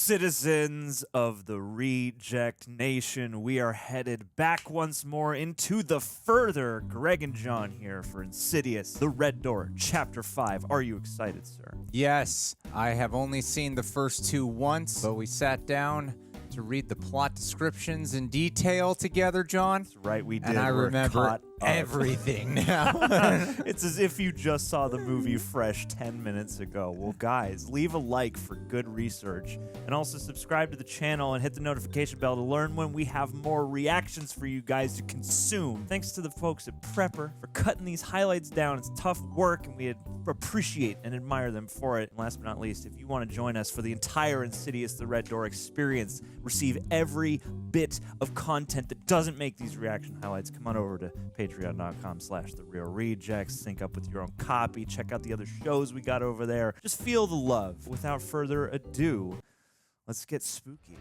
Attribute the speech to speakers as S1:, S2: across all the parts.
S1: Citizens of the Reject Nation, we are headed back once more into the further. Greg and John here for Insidious, The Red Door, Chapter 5. Are you excited, sir?
S2: Yes, I have only seen the first two once, but we sat down to read the plot descriptions in detail together, John.
S1: That's right, we did.
S2: And I remember everything now.
S1: It's as if you just saw the movie fresh 10 minutes ago. Well, guys, leave a like for good research, and also subscribe to the channel and hit the notification bell to learn when we have more reactions for you guys to consume. Thanks to the folks at Prepper for cutting these highlights down. It's tough work, and we appreciate and admire them for it. And last but not least, if you want to join us for the entire Insidious The Red Door experience, receive every bit of content that doesn't make these reaction highlights, come on over to patreon.com/therealrejects, sync up with your own copy, check out the other shows we got over there. Just feel the love. Without further ado, let's get spooky.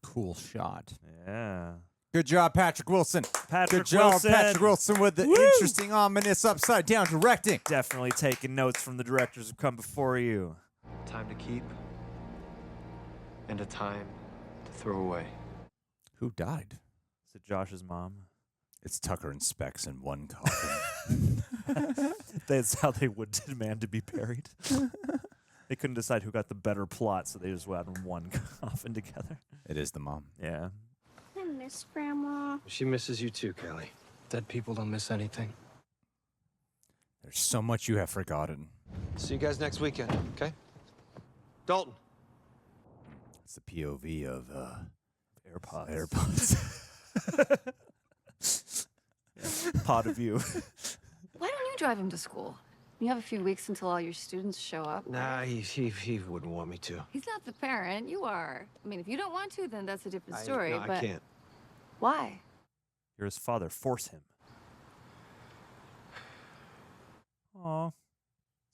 S2: Cool shot.
S1: Yeah.
S2: Good job, Patrick Wilson.
S1: Patrick
S2: Good job,
S1: Wilson.
S2: Patrick Wilson, with the interesting, ominous, upside-down directing.
S1: Definitely taking notes from the directors who come before you.
S3: Time to keep and a time to throw away.
S2: Who died?
S1: Is it Josh's mom?
S2: It's Tucker and Specs in one coffin.
S1: That's how they would demand to be buried. They couldn't decide who got the better plot, so they just went in one coffin together.
S2: It is the mom.
S1: Yeah.
S4: I miss Grandma.
S3: She misses you too, Kelly. Dead people don't miss anything.
S2: There's so much you have forgotten.
S3: See you guys next weekend, okay? Dalton.
S2: It's the POV of
S1: AirPods. Yeah. Pod of you.
S5: Why don't you drive him to school? You have a few weeks until all your students show up.
S3: Nah, he wouldn't want me to.
S5: He's not the parent. You are. I mean, if you don't want to, then that's a different story.
S3: No,
S5: but
S3: I can't.
S5: why?
S1: You're his father. Force him. Aw.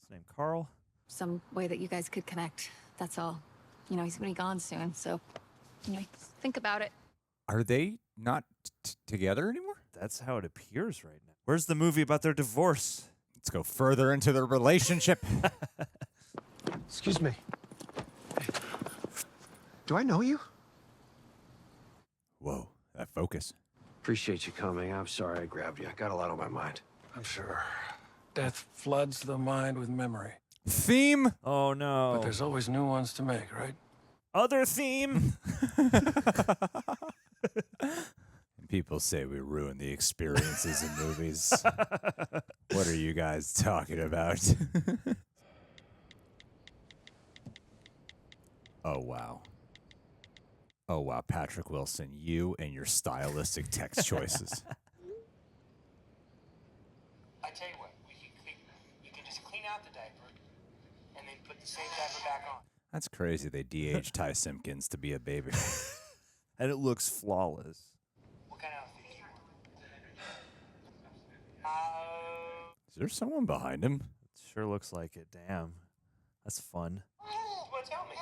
S1: His name Carl?
S5: Some way that you guys could connect. That's all. You know, he's gonna be gone soon, so think about it.
S2: Are they not together anymore?
S1: That's how it appears right now. Where's the movie about their divorce?
S2: Let's go further into their relationship.
S3: Excuse me. Do I know you?
S2: Whoa, that focus.
S3: Appreciate you coming. I'm sorry I grabbed you. I got a lot on my mind.
S6: I'm sure. Death floods the mind with memory.
S2: Theme?
S1: Oh, no.
S6: But there's always new ones to make, right?
S1: Other theme?
S2: People say we ruin the experiences in movies. What are you guys talking about? Oh, wow. Oh, wow, Patrick Wilson, you and your stylistic text choices.
S7: I tell you what, you can just clean out the diaper and then put the same diaper back on.
S2: That's crazy they de-aged Ty Simpkins to be a baby.
S1: And it looks flawless.
S7: What kind of outfit do you want?
S2: Is there someone behind him?
S1: It sure looks like it. Damn. That's fun.
S7: Well, tell me.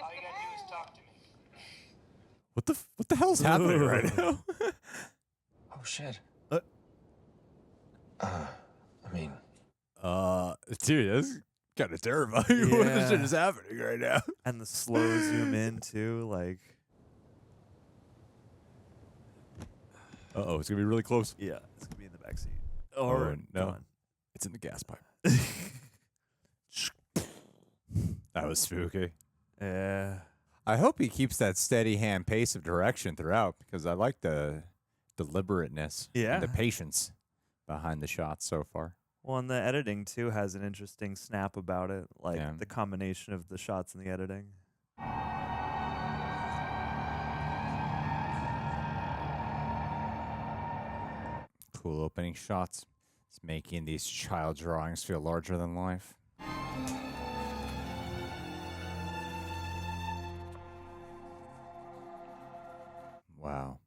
S7: All you gotta do is talk to me.
S2: What the hell's happening right now?
S3: Oh, shit.
S1: Uh.
S2: Dude, that's kind of terrifying. What the shit is happening right now?
S1: And the slow zoom in, too. Like,
S2: Uh-oh, it's going to be really close.
S1: yeah, it's going to be in the backseat.
S2: Or no,
S1: gone.
S2: it's in the gas pipe. That was spooky.
S1: Yeah.
S2: I hope he keeps that steady hand pace of direction throughout, because I like the deliberateness and the patience behind the shots so far.
S1: Well, and the editing, too, has an interesting snap about it. Like, the combination of the shots and the editing.
S2: Cool opening shots. It's making these child drawings feel larger than life. Wow.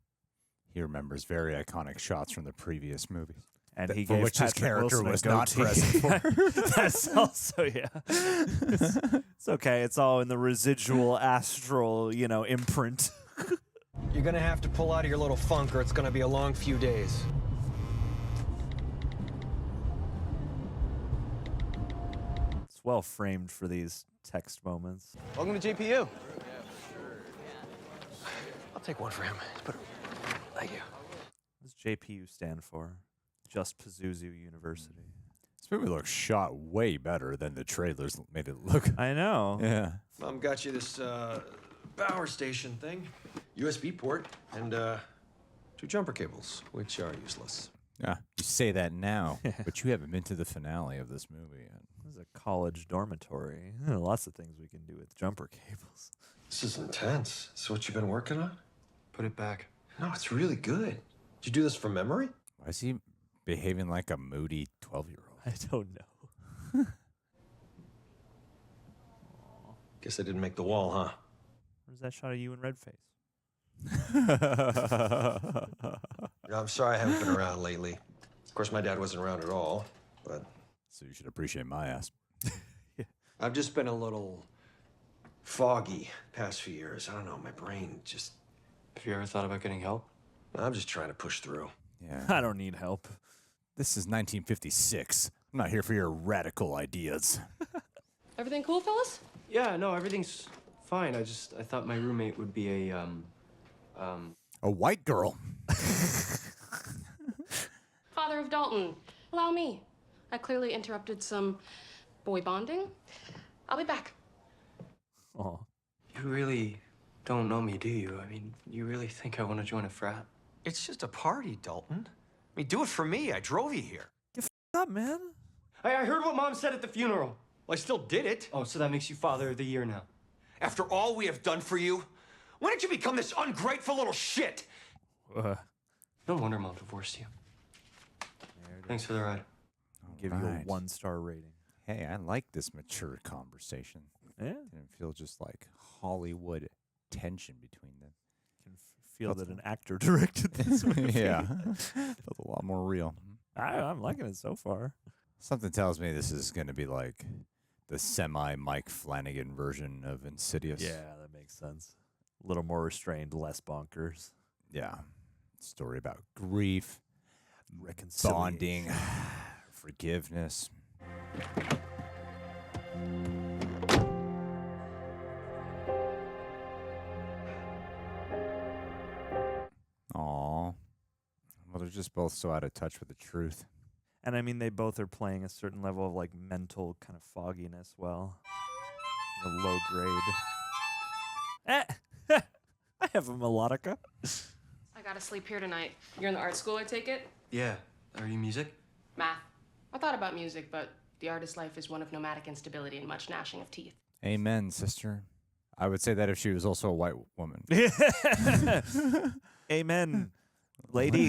S2: He remembers very iconic shots from the previous movies.
S1: And he gave
S2: which his
S1: Patrick
S2: character
S1: Wilson a
S2: was not
S1: goatee.
S2: present for.
S1: That's also, yeah. It's okay. It's all in the residual astral, imprint.
S8: You're gonna have to pull out of your little funk or it's gonna be a long few days.
S1: It's well framed for these text moments.
S8: Welcome to GPU. I'll take one for him. Thank you.
S1: What does JPU stand for? Just Pazuzu University.
S2: This movie looks shot way better than the trailers made it look.
S1: I know.
S2: Yeah.
S8: Mom got you this power station thing, USB port, and 2 jumper cables, which are useless.
S2: Yeah, you say that now, but you haven't been to the finale of this movie yet.
S1: This is a college dormitory. Lots of things we can do with jumper cables.
S8: This is intense. This is what you've been working on?
S3: Put it back.
S8: No, it's really good. Did you do this from memory?
S2: Why is he behaving like a moody 12-year-old?
S1: I don't know.
S8: Guess I didn't make the wall, huh?
S1: Where's that shot of you in red face?
S8: I'm sorry I haven't been around lately. Of course, my dad wasn't around at all, but...
S2: So you should appreciate my ass.
S8: I've just been a little foggy past few years. I don't know, my brain just...
S3: Have you ever thought about getting help?
S8: I'm just trying to push through.
S2: Yeah.
S1: I don't need help.
S2: This is 1956. I'm not here for your radical ideas.
S9: Everything cool, fellas?
S3: Yeah, no, everything's fine. I thought my roommate would be a
S2: white girl.
S9: Father of Dalton, allow me. I clearly interrupted some boy bonding. I'll be back.
S1: Oh.
S3: You really don't know me, do you? I mean, you really think I want to join a frat?
S8: It's just a party, Dalton. I mean, do it for me. I drove you here.
S1: Get up, man.
S3: I heard what Mom said at the funeral.
S8: Well, I still did it.
S3: Oh, so that makes you Father of the Year now.
S8: After all we have done for you, when did you become this ungrateful little shit?
S3: No wonder Mom divorced you. Thanks for the ride.
S1: I'll give you a 1-star rating.
S2: Hey, I like this mature conversation.
S1: Yeah.
S2: Didn't feel just like Hollywood tension between them.
S1: Can feel that an actor directed this movie.
S2: Yeah. Felt a lot more real.
S1: I'm liking it so far.
S2: Something tells me this is going to be like the semi-Mike Flanagan version of Insidious.
S1: Yeah, that makes sense. A little more restrained, less bonkers.
S2: Yeah. Story about grief,
S1: reconciliation,
S2: bonding, forgiveness. Aw. Well, they're just both so out of touch with the truth.
S1: And I mean, they both are playing a certain level of like mental kind of fogginess well. A low grade. I have a melodica.
S9: I gotta sleep here tonight. You're in the art school, I take it?
S3: Yeah. Are you music?
S9: Math. I thought about music, but the artist's life is one of nomadic instability and much gnashing of teeth.
S2: Amen, sister. I would say that if she was also a white woman.
S1: Amen, lady.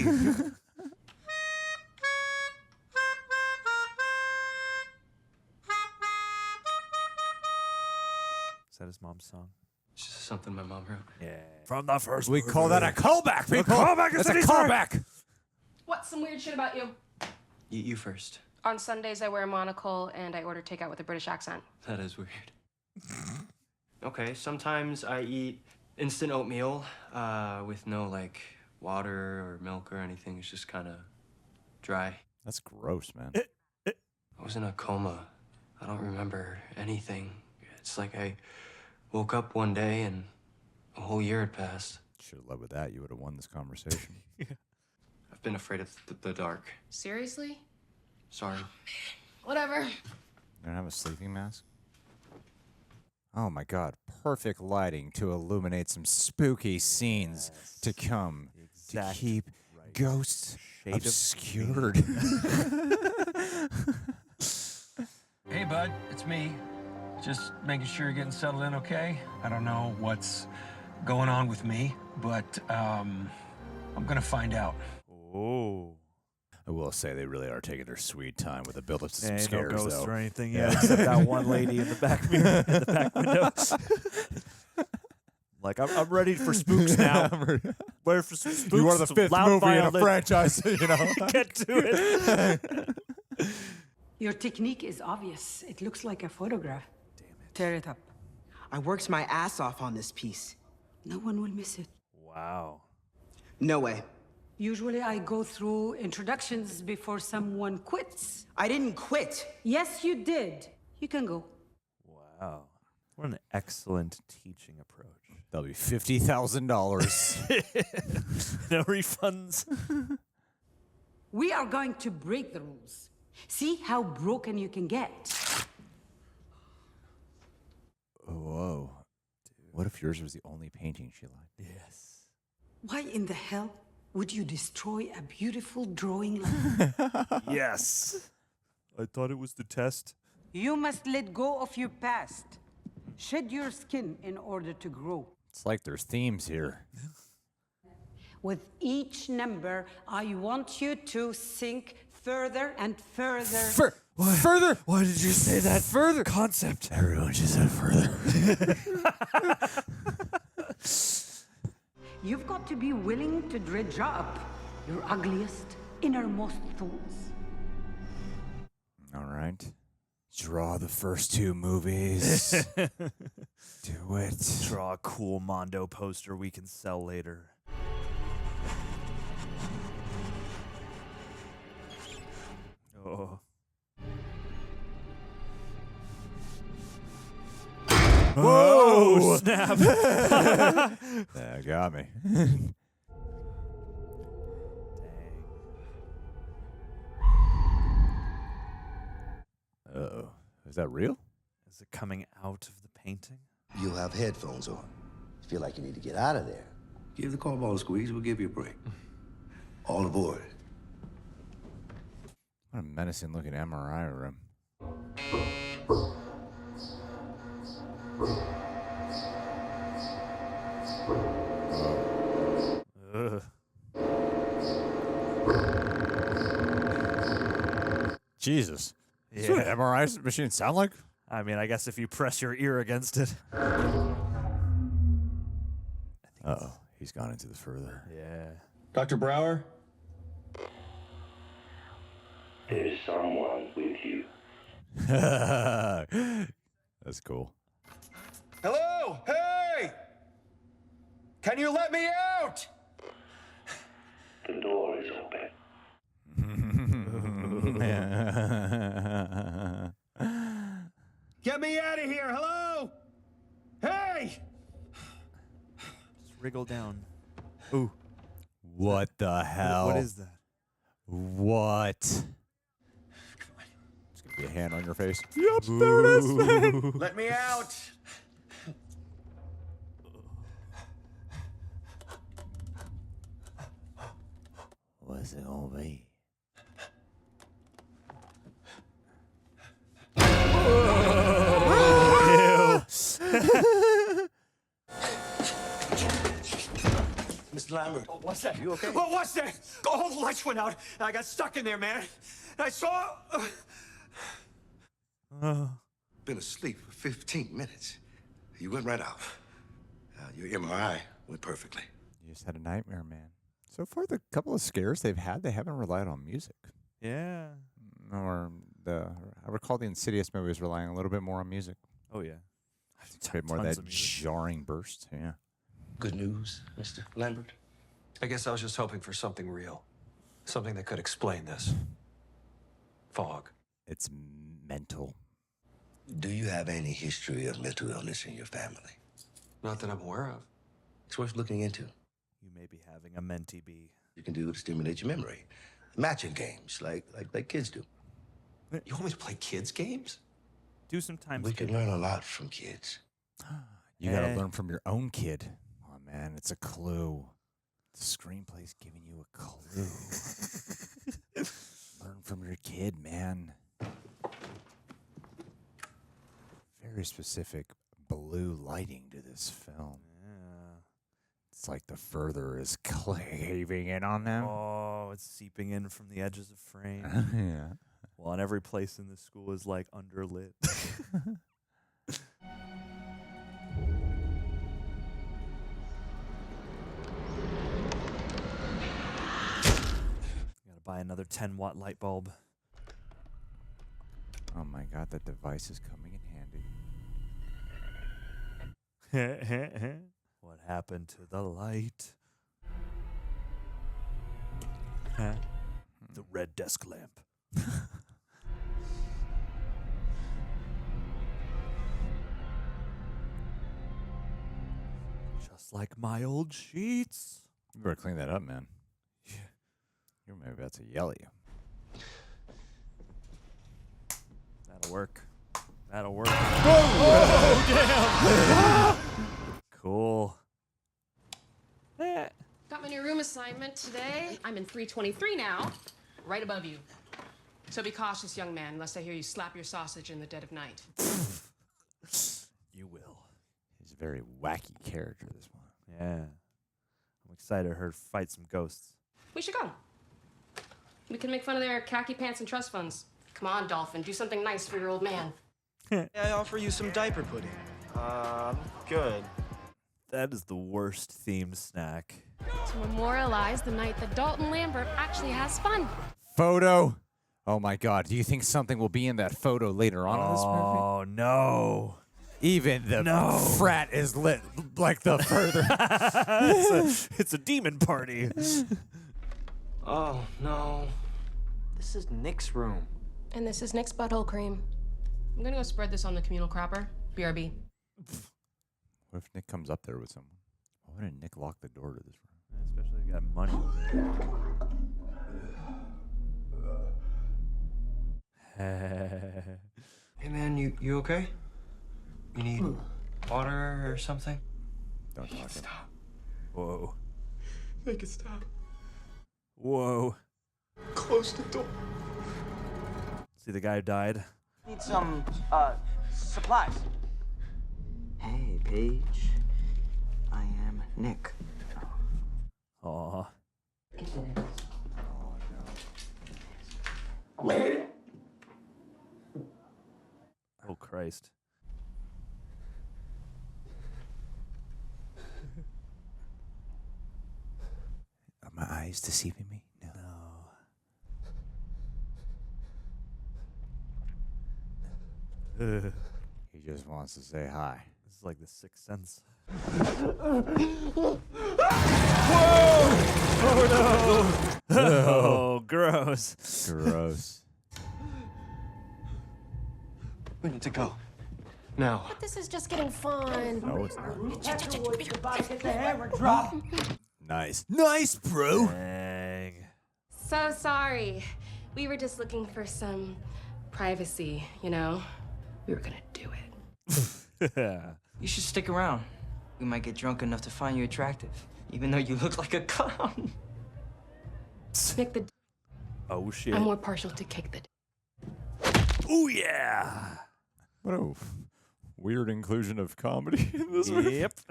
S1: Is that his mom's song?
S3: It's just something my mom wrote.
S1: Yeah. From the first
S2: We call that a callback, people.
S1: Callback is
S2: That's a callback.
S9: What's some weird shit about you?
S3: You first.
S9: On Sundays, I wear a monocle and I order takeout with a British accent.
S3: That is weird. Okay, sometimes I eat instant oatmeal with no, like, water or milk or anything. It's just kind of dry.
S2: That's gross, man.
S3: I was in a coma. I don't remember anything. It's like I woke up one day and a whole year had passed.
S2: Should have led with that. You would have won this conversation.
S3: I've been afraid of the dark.
S9: Seriously?
S3: Sorry.
S9: Whatever.
S2: You don't have a sleeping mask? Oh my God. Perfect lighting to illuminate some spooky scenes to come. To keep ghosts obscured.
S6: Hey, bud, it's me. Just making sure you're getting settled in okay. I don't know what's going on with me, but I'm gonna find out.
S1: Oh.
S2: I will say they really are taking their sweet time with the build-up to some
S1: Ain't
S2: scares,
S1: no ghosts
S2: though.
S1: or anything yet, except that one lady in the back mirror, in the back window. Like, I'm ready for spooks now. Where for some spooks,
S2: You are the
S1: some
S2: fifth
S1: loud
S2: movie in a
S1: violin.
S2: franchise, you know.
S1: Get to it.
S10: Your technique is obvious. It looks like a photograph. Damn it. Tear it up.
S11: I worked my ass off on this piece.
S10: No one will miss it.
S1: Wow.
S11: No way.
S10: Usually I go through introductions before someone quits.
S11: I didn't quit.
S10: Yes, you did. You can go.
S1: Wow. What an excellent teaching approach.
S2: That'll be $50,000.
S1: No refunds.
S10: We are going to break the rules. See how broken you can get.
S2: Whoa. What if yours was the only painting she liked?
S1: Yes.
S10: Why in the hell would you destroy a beautiful drawing like that?
S1: Yes. I thought it was the test.
S10: You must let go of your past. Shed your skin in order to grow.
S2: It's like there's themes here.
S10: With each number, I want you to sink further and further.
S2: Further?
S1: Why did you say that?
S2: Further
S1: Concept.
S2: Everyone should say further.
S10: You've got to be willing to dredge up your ugliest, innermost thoughts.
S2: All right. Draw the first two movies. Do it.
S1: Draw a cool Mondo poster we can sell later. Oh. Whoa! Snap!
S2: That got me.
S1: Dang.
S2: Uh-oh. Is that real?
S1: Is it coming out of the painting?
S12: You'll have headphones on. Feel like you need to get out of there. Give the cardball a squeeze, we'll give you a break. All aboard.
S2: What a menacing looking MRI room.
S1: Ugh.
S2: Jesus. Is what an MRI machine sound like?
S1: I mean, I guess if you press your ear against it.
S2: Uh-oh. He's gone into the further.
S1: Yeah.
S8: Dr. Brower?
S13: There's someone with you.
S2: That's cool.
S8: Hello? Hey! Can you let me out?
S13: The door is open.
S8: Get me out of here! Hello? Hey!
S1: Just wriggle down. Ooh.
S2: What the hell?
S1: What is that?
S2: What? It's gonna be a hand on your face.
S8: Yep, there it is, man. Let me out.
S2: What's it gonna be?
S12: Mr. Lambert.
S8: Oh, what's that?
S12: You okay?
S8: What was that? All the lights went out. I got stuck in there, man. I saw...
S12: Been asleep for 15 minutes. You went right out. Your MRI went perfectly.
S2: You just had a nightmare, man. So far, the couple of scares they've had, they haven't relied on music.
S1: Yeah.
S2: Or I recall the Insidious movie was relying a little bit more on music.
S1: Oh, yeah.
S2: A bit more of that jarring burst, yeah.
S12: Good news, Mr. Lambert?
S6: I guess I was just hoping for something real. Something that could explain this. Fog.
S2: It's mental.
S12: Do you have any history of mental illness in your family?
S6: Not that I'm aware of.
S12: It's worth looking into.
S1: You may be having a mentee bee.
S12: You can do to stimulate your memory. Matching games, like kids do.
S6: You want me to play kids' games?
S1: Do some time.
S12: We can learn a lot from kids.
S2: You gotta learn from your own kid. Oh, man, it's a clue. The screenplay's giving you a clue. Learn from your kid, man. Very specific blue lighting to this film.
S1: Yeah.
S2: It's like the further is caving in on them.
S1: Oh, it's seeping in from the edges of frame.
S2: Yeah.
S1: Well, and every place in this school is like underlit. buy another 10-watt light bulb.
S2: Oh my god, that device is coming in handy.
S1: What happened to the light? Huh? The red desk lamp. Just like my old sheets.
S2: You better clean that up, man. Yeah. You're maybe about to yell at you.
S1: That'll work. That'll work. Oh, damn! Cool.
S9: Got my new room assignment today. I'm in 323 now, right above you. So be cautious, young man, lest I hear you slap your sausage in the dead of night.
S1: You will.
S2: He's a very wacky character, this one.
S1: Yeah. I'm excited to her fight some ghosts.
S9: We should go. We can make fun of their khaki pants and trust funds. Come on, Dolphin, do something nice for your old man.
S14: I offer you some diaper pudding. Good.
S1: That is the worst themed snack.
S9: To memorialize the night that Dalton Lambert actually has fun.
S2: Photo? Oh my god, do you think something will be in that photo later on in this movie?
S1: Oh, no.
S2: Even the frat is lit like the further.
S1: it's a demon party.
S3: Oh, no. This is Nick's room.
S9: And this is Nick's butthole cream. I'm gonna go spread this on the communal crapper. BRB.
S2: What if Nick comes up there with someone? Why wouldn't Nick lock the door to this room?
S1: Especially if you got money.
S3: Hey, man, you okay? You need water or something?
S2: Don't talk.
S3: Stop.
S1: Whoa.
S3: Make it stop.
S1: Whoa.
S3: Close the door.
S1: See the guy who died?
S7: Need some, supplies. Hey, Paige. I am Nick.
S1: Aw. Oh, Christ.
S2: Are my eyes deceiving me? No. He just wants to say hi.
S1: This is like the Sixth Sense.
S2: Whoa!
S1: Oh, no! Oh, gross.
S2: Gross.
S3: We need to go. Now.
S9: But this is just getting fun.
S2: No, it's not.
S10: Get the hammer drop.
S2: Nice. Nice, bro.
S1: Dang.
S9: So sorry. We were just looking for some privacy, you know? We were gonna do it.
S7: You should stick around. We might get drunk enough to find you attractive, even though you look like a clown.
S9: Nick the...
S1: Oh, shit.
S9: I'm more partial to kick the...
S1: Oh, yeah.
S2: What a weird inclusion of comedy in this movie.
S1: Yep.
S2: I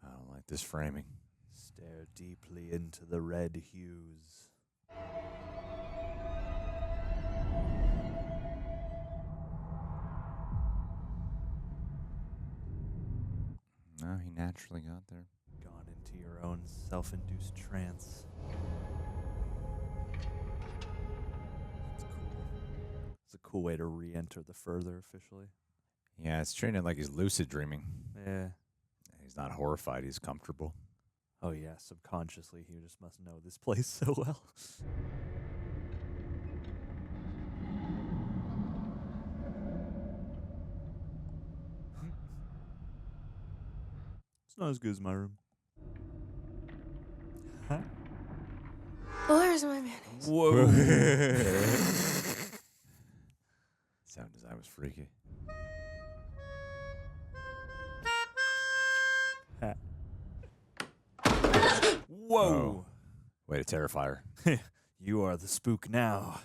S2: don't like this framing.
S1: Stare deeply into the red hues.
S2: No, he naturally got there.
S1: Gone into your own self-induced trance. That's cool. It's a cool way to re-enter the further officially.
S2: Yeah, it's treating it like he's lucid dreaming.
S1: Yeah.
S2: He's not horrified, he's comfortable.
S1: Oh yeah, subconsciously he just must know this place so well. It's not as good as my room. Huh?
S9: Where's my mayonnaise?
S1: Whoa.
S2: Sound design was freaky.
S1: Whoa.
S2: Way to terrify her.
S1: You are the spook now.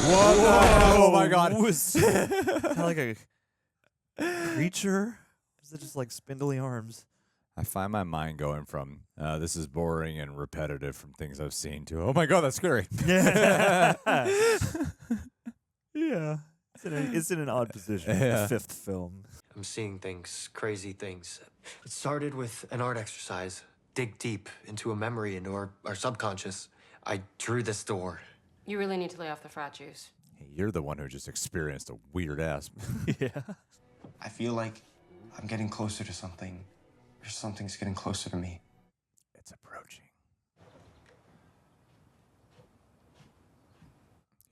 S2: What?
S1: Whoa.
S2: Oh my god.
S1: Was that like a creature? Or is it just like spindly arms?
S2: I find my mind going from this is boring and repetitive from things I've seen to oh my god, that's scary.
S1: Yeah. It's in an odd position.
S2: Yeah.
S1: The fifth film.
S3: I'm seeing things, crazy things. It started with an art exercise. Dig deep into a memory, into our subconscious. I drew this door.
S9: You really need to lay off the frat juice.
S2: Hey, you're the one who just experienced a weird ass.
S1: Yeah.
S3: I feel like I'm getting closer to something, or something's getting closer to me.
S2: It's approaching.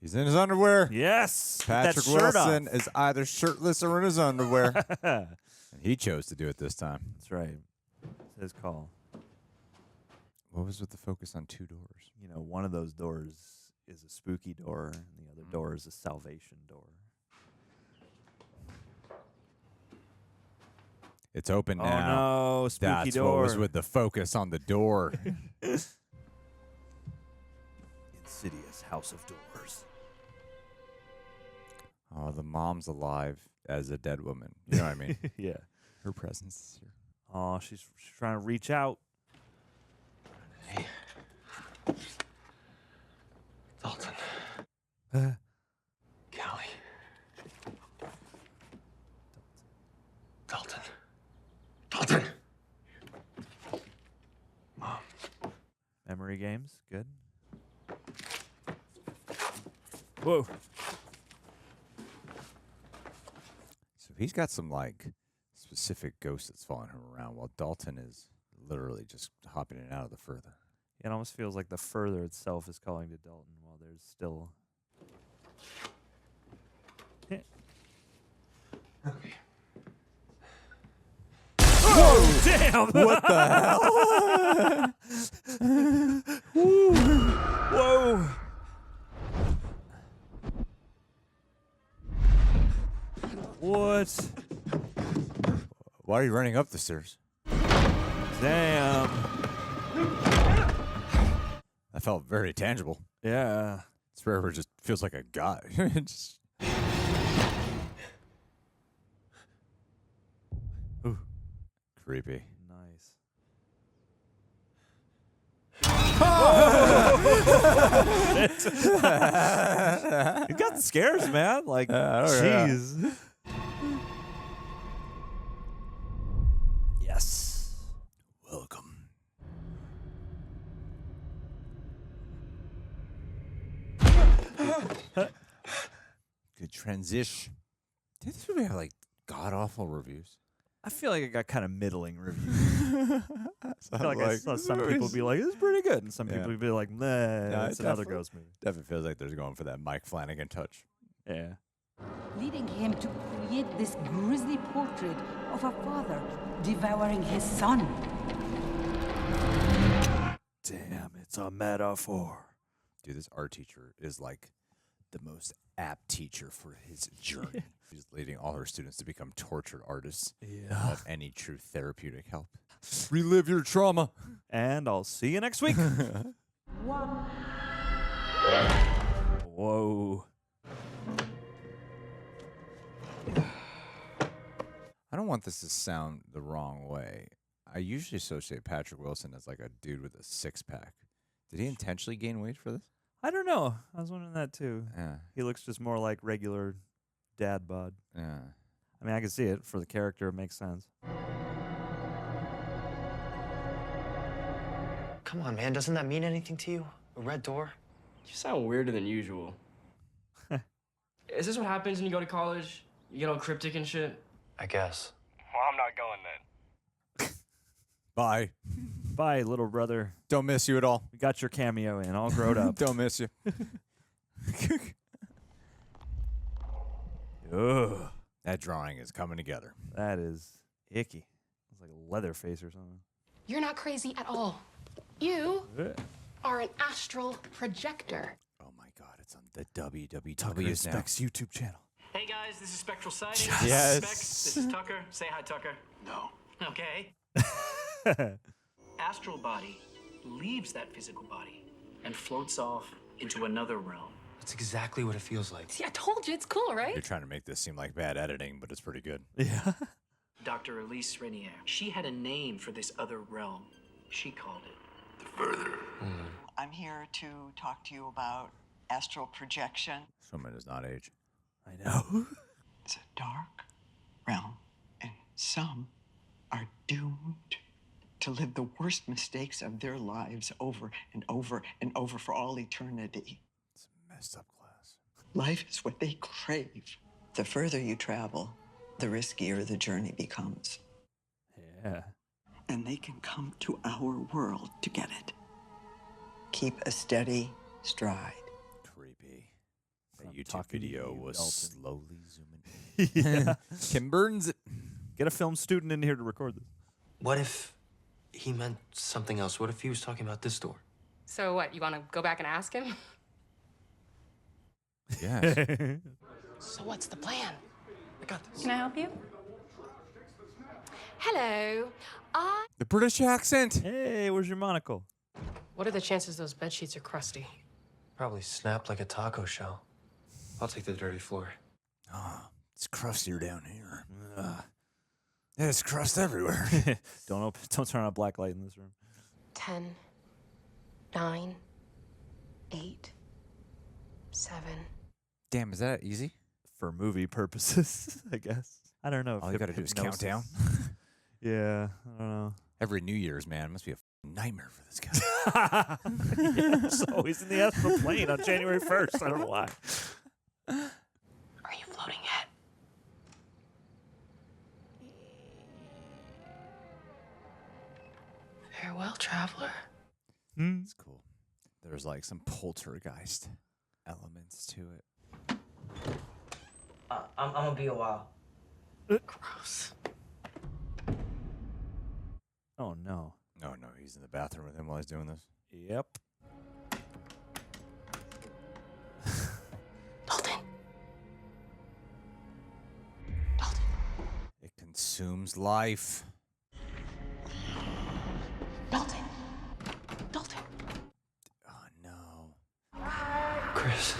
S2: He's in his underwear.
S1: Yes.
S2: Patrick
S1: that shirt
S2: Wilson
S1: off.
S2: is either shirtless or in his underwear. And he chose to do it this time.
S1: That's right. It's his call.
S2: What was with the focus on two doors?
S1: You know, one of those doors is a spooky door, and the other door is a salvation door.
S2: It's open now.
S1: Oh no, spooky
S2: That's
S1: door.
S2: what was with the focus on the door.
S1: Insidious House of Doors.
S2: Oh, the mom's alive as a dead woman. You know what I mean?
S1: Yeah.
S2: Her presence is here.
S1: Oh, she's trying to reach out.
S3: Hey. Dalton. Callie. Dalton. Dalton! Mom.
S1: Memory games, good. Whoa.
S2: So he's got some, like, specific ghosts that's following him around, while Dalton is literally just hopping in and out of the further.
S1: It almost feels like the further itself is calling to Dalton while there's still...
S3: Okay.
S1: Whoa! Damn!
S2: What the hell?
S1: Whoa! What?
S2: Why are you running up the stairs?
S1: Damn.
S2: That felt very tangible.
S1: Yeah.
S2: It's rare where it just feels like a guy. Just... Ooh. Creepy.
S1: Nice. You got the scares, man. Like, jeez. Yes.
S2: Welcome. Good transition. Did this movie have like god awful reviews?
S1: I feel like it got kind of middling reviews. I feel like I saw some people be like, "This is pretty good," and some people would be like, "Nah, it's another ghost movie."
S2: Definitely feels like they're going for that Mike Flanagan touch.
S1: Yeah.
S10: Leading him to create this grisly portrait of a father devouring his son.
S1: Damn, it's a metaphor.
S2: Dude, this art teacher is like the most apt teacher for his journey. She's leading all her students to become tortured artists without any true therapeutic help. Relive your trauma.
S1: And I'll see you next week. Whoa.
S2: I don't want this to sound the wrong way. I usually associate Patrick Wilson as like a dude with a six-pack. Did he intentionally gain weight for this?
S1: I don't know. I was wondering that too.
S2: Yeah.
S1: He looks just more like regular dad bod.
S2: Yeah.
S1: I mean, I can see it. For the character, it makes sense.
S3: Come on, man. Doesn't that mean anything to you? A red door?
S15: You sound weirder than usual. Is this what happens when you go to college? You get all cryptic and shit?
S3: I guess.
S15: Well, I'm not going then.
S2: Bye.
S1: Bye, little brother.
S2: Don't miss you at all.
S1: We got your cameo in, all grown up.
S2: Don't miss you.
S1: Ugh.
S2: That drawing is coming together.
S1: That is icky. It's like a leather face or something.
S9: You're not crazy at all. You are an astral projector.
S2: Oh my God, it's on the WWW
S1: Tucker
S2: now.
S1: Specs YouTube channel.
S7: Hey guys, this is Spectral Sighting.
S2: Yes.
S7: Specs, this is Tucker. Say hi, Tucker. No. Okay. Astral body leaves that physical body and floats off into another realm.
S3: That's exactly what it feels like.
S9: See, I told you, it's cool, right?
S2: You're trying to make this seem like bad editing, but it's pretty good.
S1: Yeah.
S7: Dr. Elise Rainier, she had a name for this other realm. She called it the further.
S16: I'm here to talk to you about astral projection.
S2: This woman does not age.
S1: I know.
S16: It's a dark realm, and some are doomed to live the worst mistakes of their lives over and over and over for all eternity.
S2: It's a messed up class.
S16: Life is what they crave. The further you travel, the riskier the journey becomes.
S1: Yeah.
S16: And they can come to our world to get it. Keep a steady stride.
S2: Creepy. That YouTube video was
S1: Dalton.
S2: slowly zooming in.
S1: Yeah.
S2: Kim Byrne's.
S1: Get a film student in here to record this.
S3: What if he meant something else? What if he was talking about this door?
S9: So what, you want to go back and ask him?
S2: Yes.
S9: So what's the plan?
S3: I got this.
S9: Can I help you? Hello.
S2: The British accent.
S1: Hey, where's your monocle?
S9: What are the chances those bed sheets are crusty?
S3: Probably snapped like a taco shell. I'll take the dirty floor.
S2: Oh, it's crustier down here. There's crust everywhere.
S1: Don't turn on a black light in this room.
S9: 10, 9, 8, 7.
S2: Damn, is that easy?
S1: For movie purposes, I guess. I don't know.
S2: All you gotta do is count down.
S1: Yeah, I don't know.
S2: Every New Year's, man, it must be a nightmare for this guy.
S1: Yeah, so he's in the astral plane on January 1st. I don't know why.
S9: Are you floating yet? Farewell, traveler.
S2: It's cool. There's like some poltergeist elements to it.
S11: I'm gonna be a while.
S9: Gross.
S1: Oh, no.
S2: No, he's in the bathroom with him while he's doing this.
S1: Yep.
S9: Dalton.
S2: It consumes life.
S9: Dalton. Dalton.
S2: Oh, no.
S3: Chris.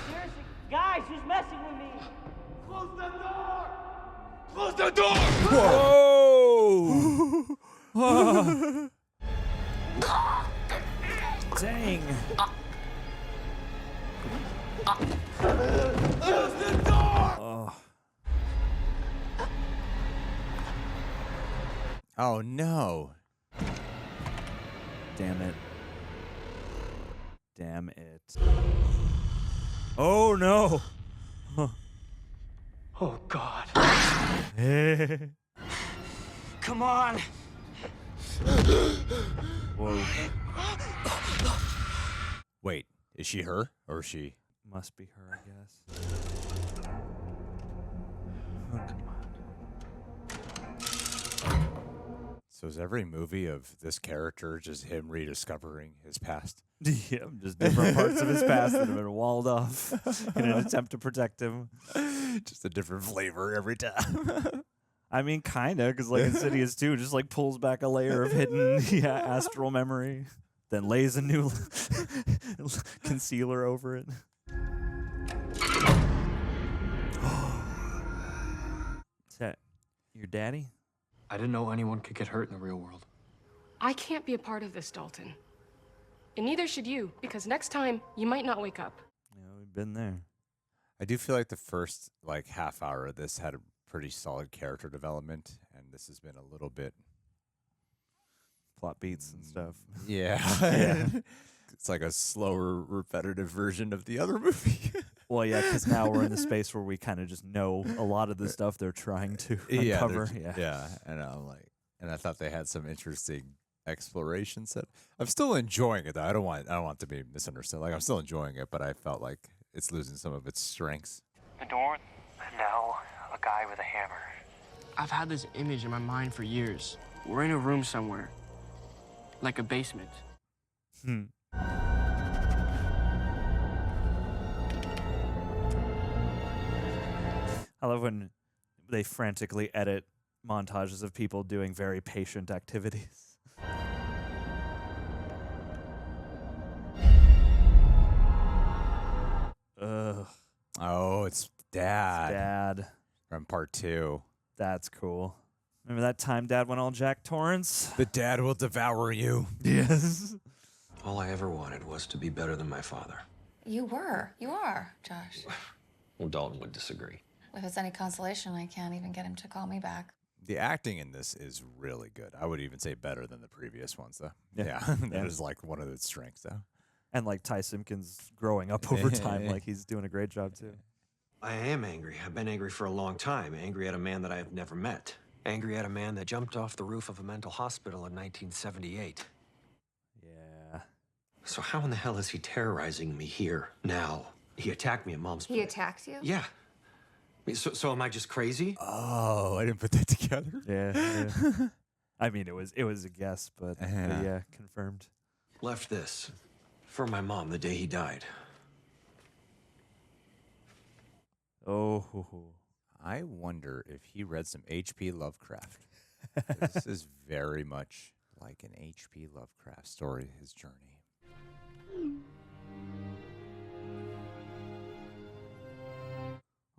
S7: Guys, who's messing with me? Close the door!
S8: Close the door!
S2: Whoa!
S1: Dang.
S8: Close the door!
S1: Oh.
S2: Oh, no.
S1: Damn it. Damn it. Oh, no.
S3: Oh, God.
S11: Come on!
S1: Whoa.
S2: Wait, is she her or is she?
S1: Must be her, I guess.
S2: So is every movie of this character just him rediscovering his past?
S1: Yeah, just different parts of his past that have been walled off in an attempt to protect him.
S2: Just a different flavor every time.
S1: I mean, kind of, because like Insidious 2 just like pulls back a layer of hidden astral memory, then lays a new concealer over it. Is that your daddy?
S3: I didn't know anyone could get hurt in the real world.
S9: I can't be a part of this, Dalton. And neither should you, because next time, you might not wake up.
S1: Yeah, we've been there.
S2: I do feel like the first like half hour of this had a pretty solid character development, and this has been a little bit
S1: plot beats and stuff.
S2: Yeah.
S1: Yeah.
S2: It's like a slower, repetitive version of the other movie.
S1: Well, yeah, because now we're in the space where we kind of just know a lot of the stuff they're trying to uncover.
S2: Yeah, and I'm like, and I thought they had some interesting exploration set. I'm still enjoying it though. I don't want it to be misunderstood. Like I'm still enjoying it, but I felt like it's losing some of its strengths.
S7: The door, and now a guy with a hammer.
S15: I've had this image in my mind for years. We're in a room somewhere, like a basement.
S1: I love when they frantically edit montages of people doing very patient activities. Ugh.
S2: Oh, it's Dad.
S1: Dad.
S2: From part 2.
S1: That's cool. Remember that time Dad went all Jack Torrance?
S2: The dad will devour you.
S1: Yes.
S8: All I ever wanted was to be better than my father.
S5: You are, Josh.
S8: Well, Dalton would disagree.
S5: If it's any consolation, I can't even get him to call me back.
S2: The acting in this is really good. I would even say better than the previous ones, though.
S1: Yeah.
S2: That is like one of its strengths, though.
S1: And like Ty Simpkins growing up over time, like he's doing a great job too.
S8: I am angry. I've been angry for a long time. Angry at a man that I have never met. Angry at a man that jumped off the roof of a mental hospital in 1978.
S1: Yeah.
S8: So how in the hell is he terrorizing me here, now? He attacked me at Mom's
S5: He attacked you?
S8: Yeah. I mean, so am I just crazy?
S2: Oh, I didn't put that together.
S1: Yeah. I mean, it was a guess, but yeah, confirmed.
S8: Left this for my mom the day he died.
S1: Oh.
S2: I wonder if he read some H.P. Lovecraft. This is very much like an H.P. Lovecraft story, his journey.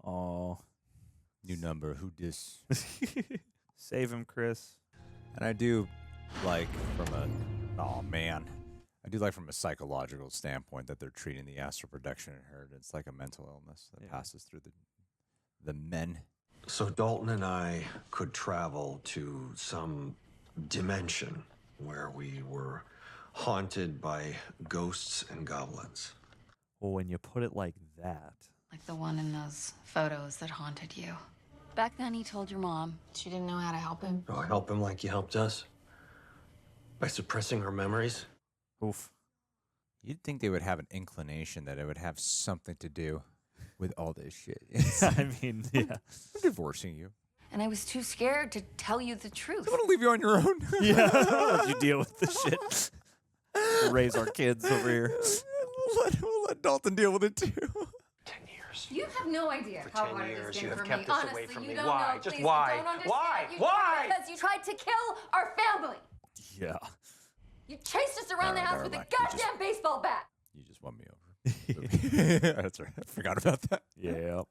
S1: Oh.
S2: New number, who dis?
S1: Save him, Chris.
S2: And I do like I do like from a psychological standpoint that they're treating the astral projection inheritance like a mental illness that passes through the men.
S8: So Dalton and I could travel to some dimension where we were haunted by ghosts and goblins.
S1: Well, when you put it like that.
S5: Like the one in those photos that haunted you. Back then, he told your mom she didn't know how to help him.
S8: Do I help him like you helped us? By suppressing our memories?
S1: Oof.
S2: You'd think they would have an inclination that it would have something to do with all this shit.
S1: I mean, yeah.
S2: I'm divorcing you.
S5: And I was too scared to tell you the truth.
S2: I want to leave you on your own.
S1: Yeah, I'll let you deal with the shit. We'll raise our kids over here.
S2: We'll let Dalton deal with it too.
S8: 10 years.
S5: You have no idea
S8: For
S5: how
S8: 10
S5: hard it
S8: years,
S5: has been
S8: you have
S5: for
S8: kept
S5: me.
S8: this
S5: Honestly,
S8: away from
S5: you
S8: me.
S5: don't
S8: Why?
S5: know.
S8: Just
S5: Please,
S8: why?
S5: You don't understand.
S8: Why?
S5: You
S8: Why?
S5: Because you tried to kill our family.
S1: Yeah.
S5: You chased us around the house with a goddamn baseball bat.
S2: You just won me over. That's right. I forgot about that.
S1: Yeah.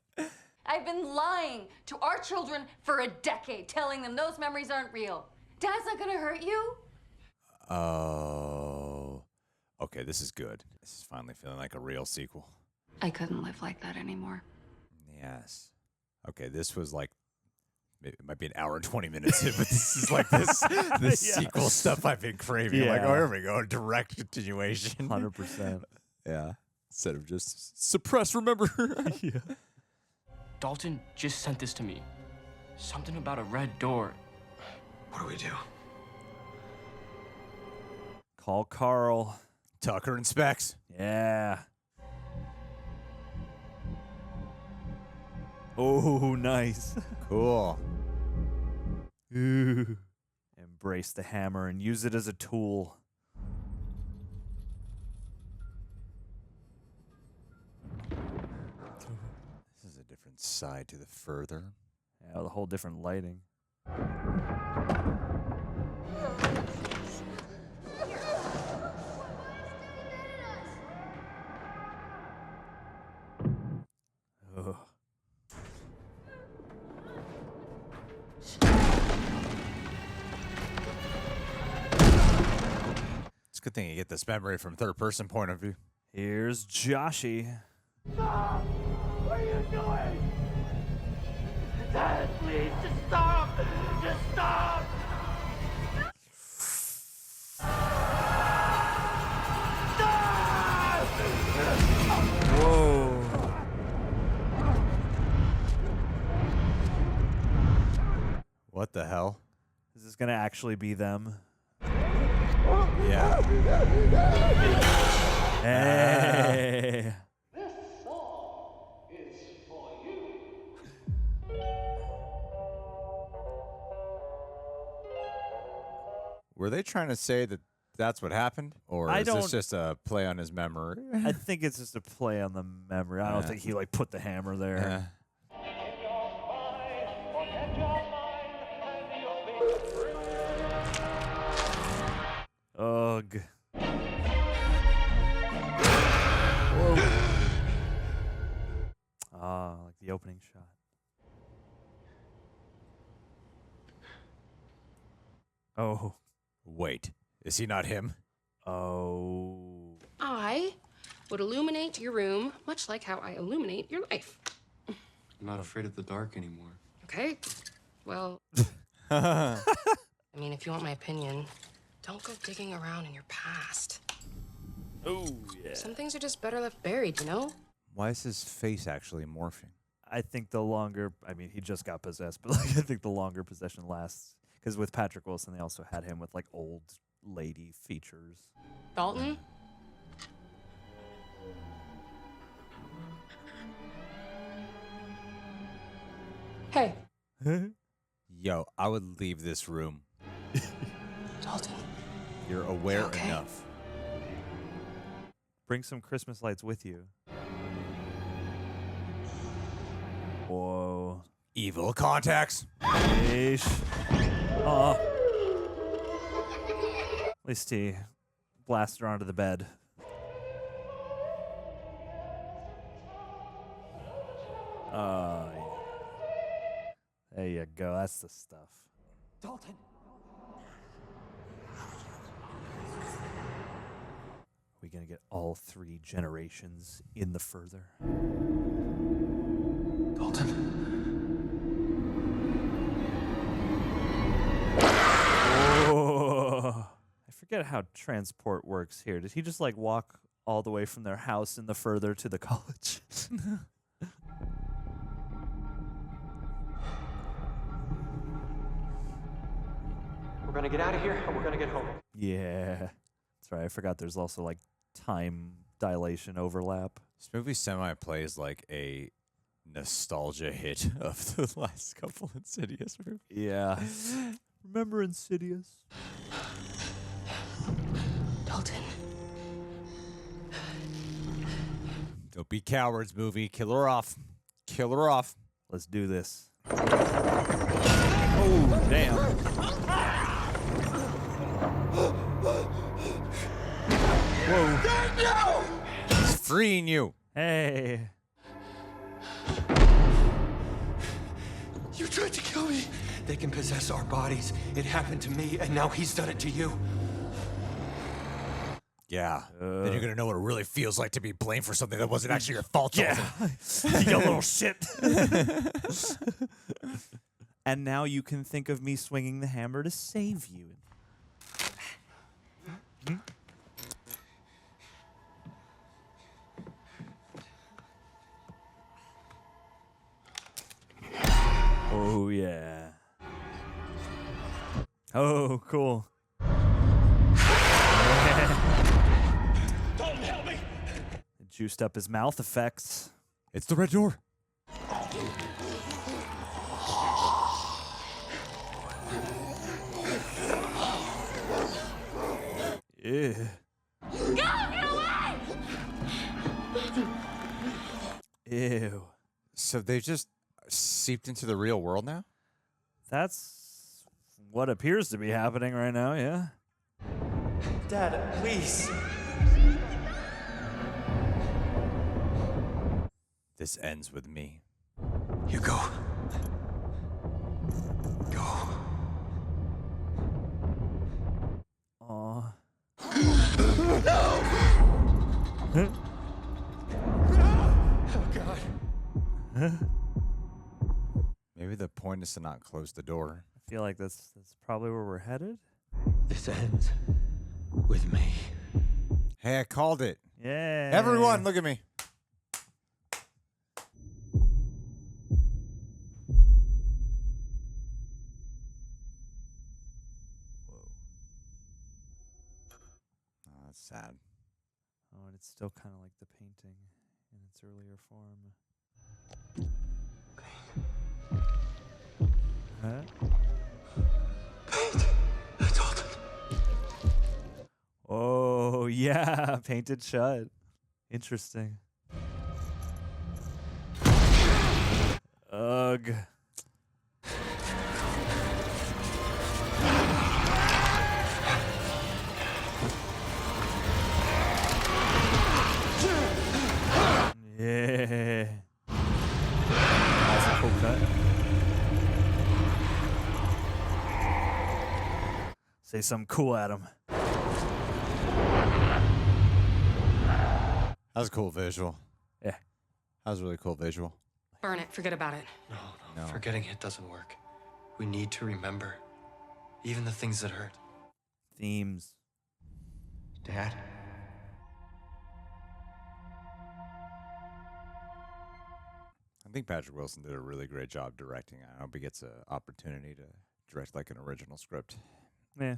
S5: I've been lying to our children for a decade, telling them those memories aren't real. Dad's not gonna hurt you.
S2: Oh. Okay, this is good. This is finally feeling like a real sequel.
S5: I couldn't live like that anymore.
S2: Yes. Okay, this was like, it might be an hour and 20 minutes in, but this is like this sequel stuff I've been craving.
S1: Yeah.
S2: Like, oh, here we go, direct continuation.
S1: 100%.
S2: Yeah. Instead of just suppress, remember?
S1: Yeah.
S15: Dalton just sent this to me. Something about a red door.
S8: What do we do?
S1: Call Carl.
S2: Tucker and Specs.
S1: Yeah. Oh, nice.
S2: Cool.
S1: Ooh. Embrace the hammer and use it as a tool.
S2: This is a different side to the further.
S1: Yeah, the whole different lighting. Ugh.
S2: It's a good thing you get this memory from third-person point of view.
S1: Here's Joshy.
S7: Stop! What are you doing? Dad, please, just stop! Just stop!
S1: Whoa.
S2: What the hell?
S1: Is this gonna actually be them?
S2: Yeah.
S1: Hey.
S7: This song is for you.
S2: Were they trying to say that that's what happened? Or
S1: I
S2: is this
S1: don't-
S2: just a play on his memory?
S1: I think it's just a play on the memory. I don't think he like put the hammer there. Ugh. Whoa. Ah, like the opening shot. Oh.
S2: Wait, is he not him?
S1: Oh.
S9: I would illuminate your room much like how I illuminate your life.
S3: I'm not afraid of the dark anymore.
S9: Okay. Well, I mean, if you want my opinion, don't go digging around in your past.
S1: Oh, yeah.
S9: Some things are just better left buried, you know?
S2: Why is his face actually morphing?
S1: I think the longer, I mean, he just got possessed, but like, I think the longer possession lasts, because with Patrick Wilson, they also had him with like old lady features.
S9: Dalton? Hey.
S2: Yo, I would leave this room.
S9: Dalton.
S2: You're aware
S9: Okay.
S2: enough.
S1: Bring some Christmas lights with you. Whoa.
S2: Evil contacts.
S1: Yeesh. Aw. At least he blasted her onto the bed. Oh, yeah. There you go. That's the stuff.
S7: Dalton.
S1: We gonna get all 3 generations in the further. Oh, I forget how transport works here. Did he just like walk all the way from their house in the further to the college?
S6: We're gonna get out of here and we're gonna get home.
S1: Yeah. That's right. I forgot there's also like time dilation overlap.
S2: This movie semi-plays like a nostalgia hit of the last couple Insidious movies.
S1: Yeah. Remember Insidious?
S9: Dalton.
S2: Don't be cowards, movie. Kill her off. Kill her off.
S1: Let's do this. Oh, damn.
S2: Whoa. He's freeing you.
S1: Hey.
S8: You tried to kill me. They can possess our bodies. It happened to me, and now he's done it to you.
S2: Yeah. Then you're going to know what it really feels like to be blamed for something that wasn't actually your fault.
S1: Yeah. You little shit. And now you can think of me swinging the hammer to save you. Oh, yeah. Oh, cool.
S7: Dalton, help me!
S1: Juiced up his mouth effects.
S2: It's the red door.
S1: Ew.
S7: Go! Get away!
S1: Ew.
S2: So they've just seeped into the real world now?
S1: That's what appears to be happening right now, yeah.
S14: Dad, please.
S2: This ends with me.
S8: You go. Go.
S1: Aw.
S8: Oh, God.
S2: Maybe the point is to not close the door.
S1: I feel like that's probably where we're headed.
S8: This ends with me.
S2: Hey, I called it.
S1: Yeah.
S2: Everyone, look at me. Oh, that's sad.
S1: Oh, and it's still kind of like the painting in its earlier form. Huh? Oh, yeah. Painted shut. Interesting. Ugh. Yeah. That's a cool cut. Say something cool at him.
S2: That was a cool visual.
S1: Yeah.
S2: That was a really cool visual.
S9: Burn it. Forget about it.
S3: No. Forgetting it doesn't work. We need to remember. Even the things that hurt.
S1: Themes.
S3: Dad?
S2: I think Patrick Wilson did a really great job directing. I hope he gets an opportunity to direct like an original script.
S1: Yeah.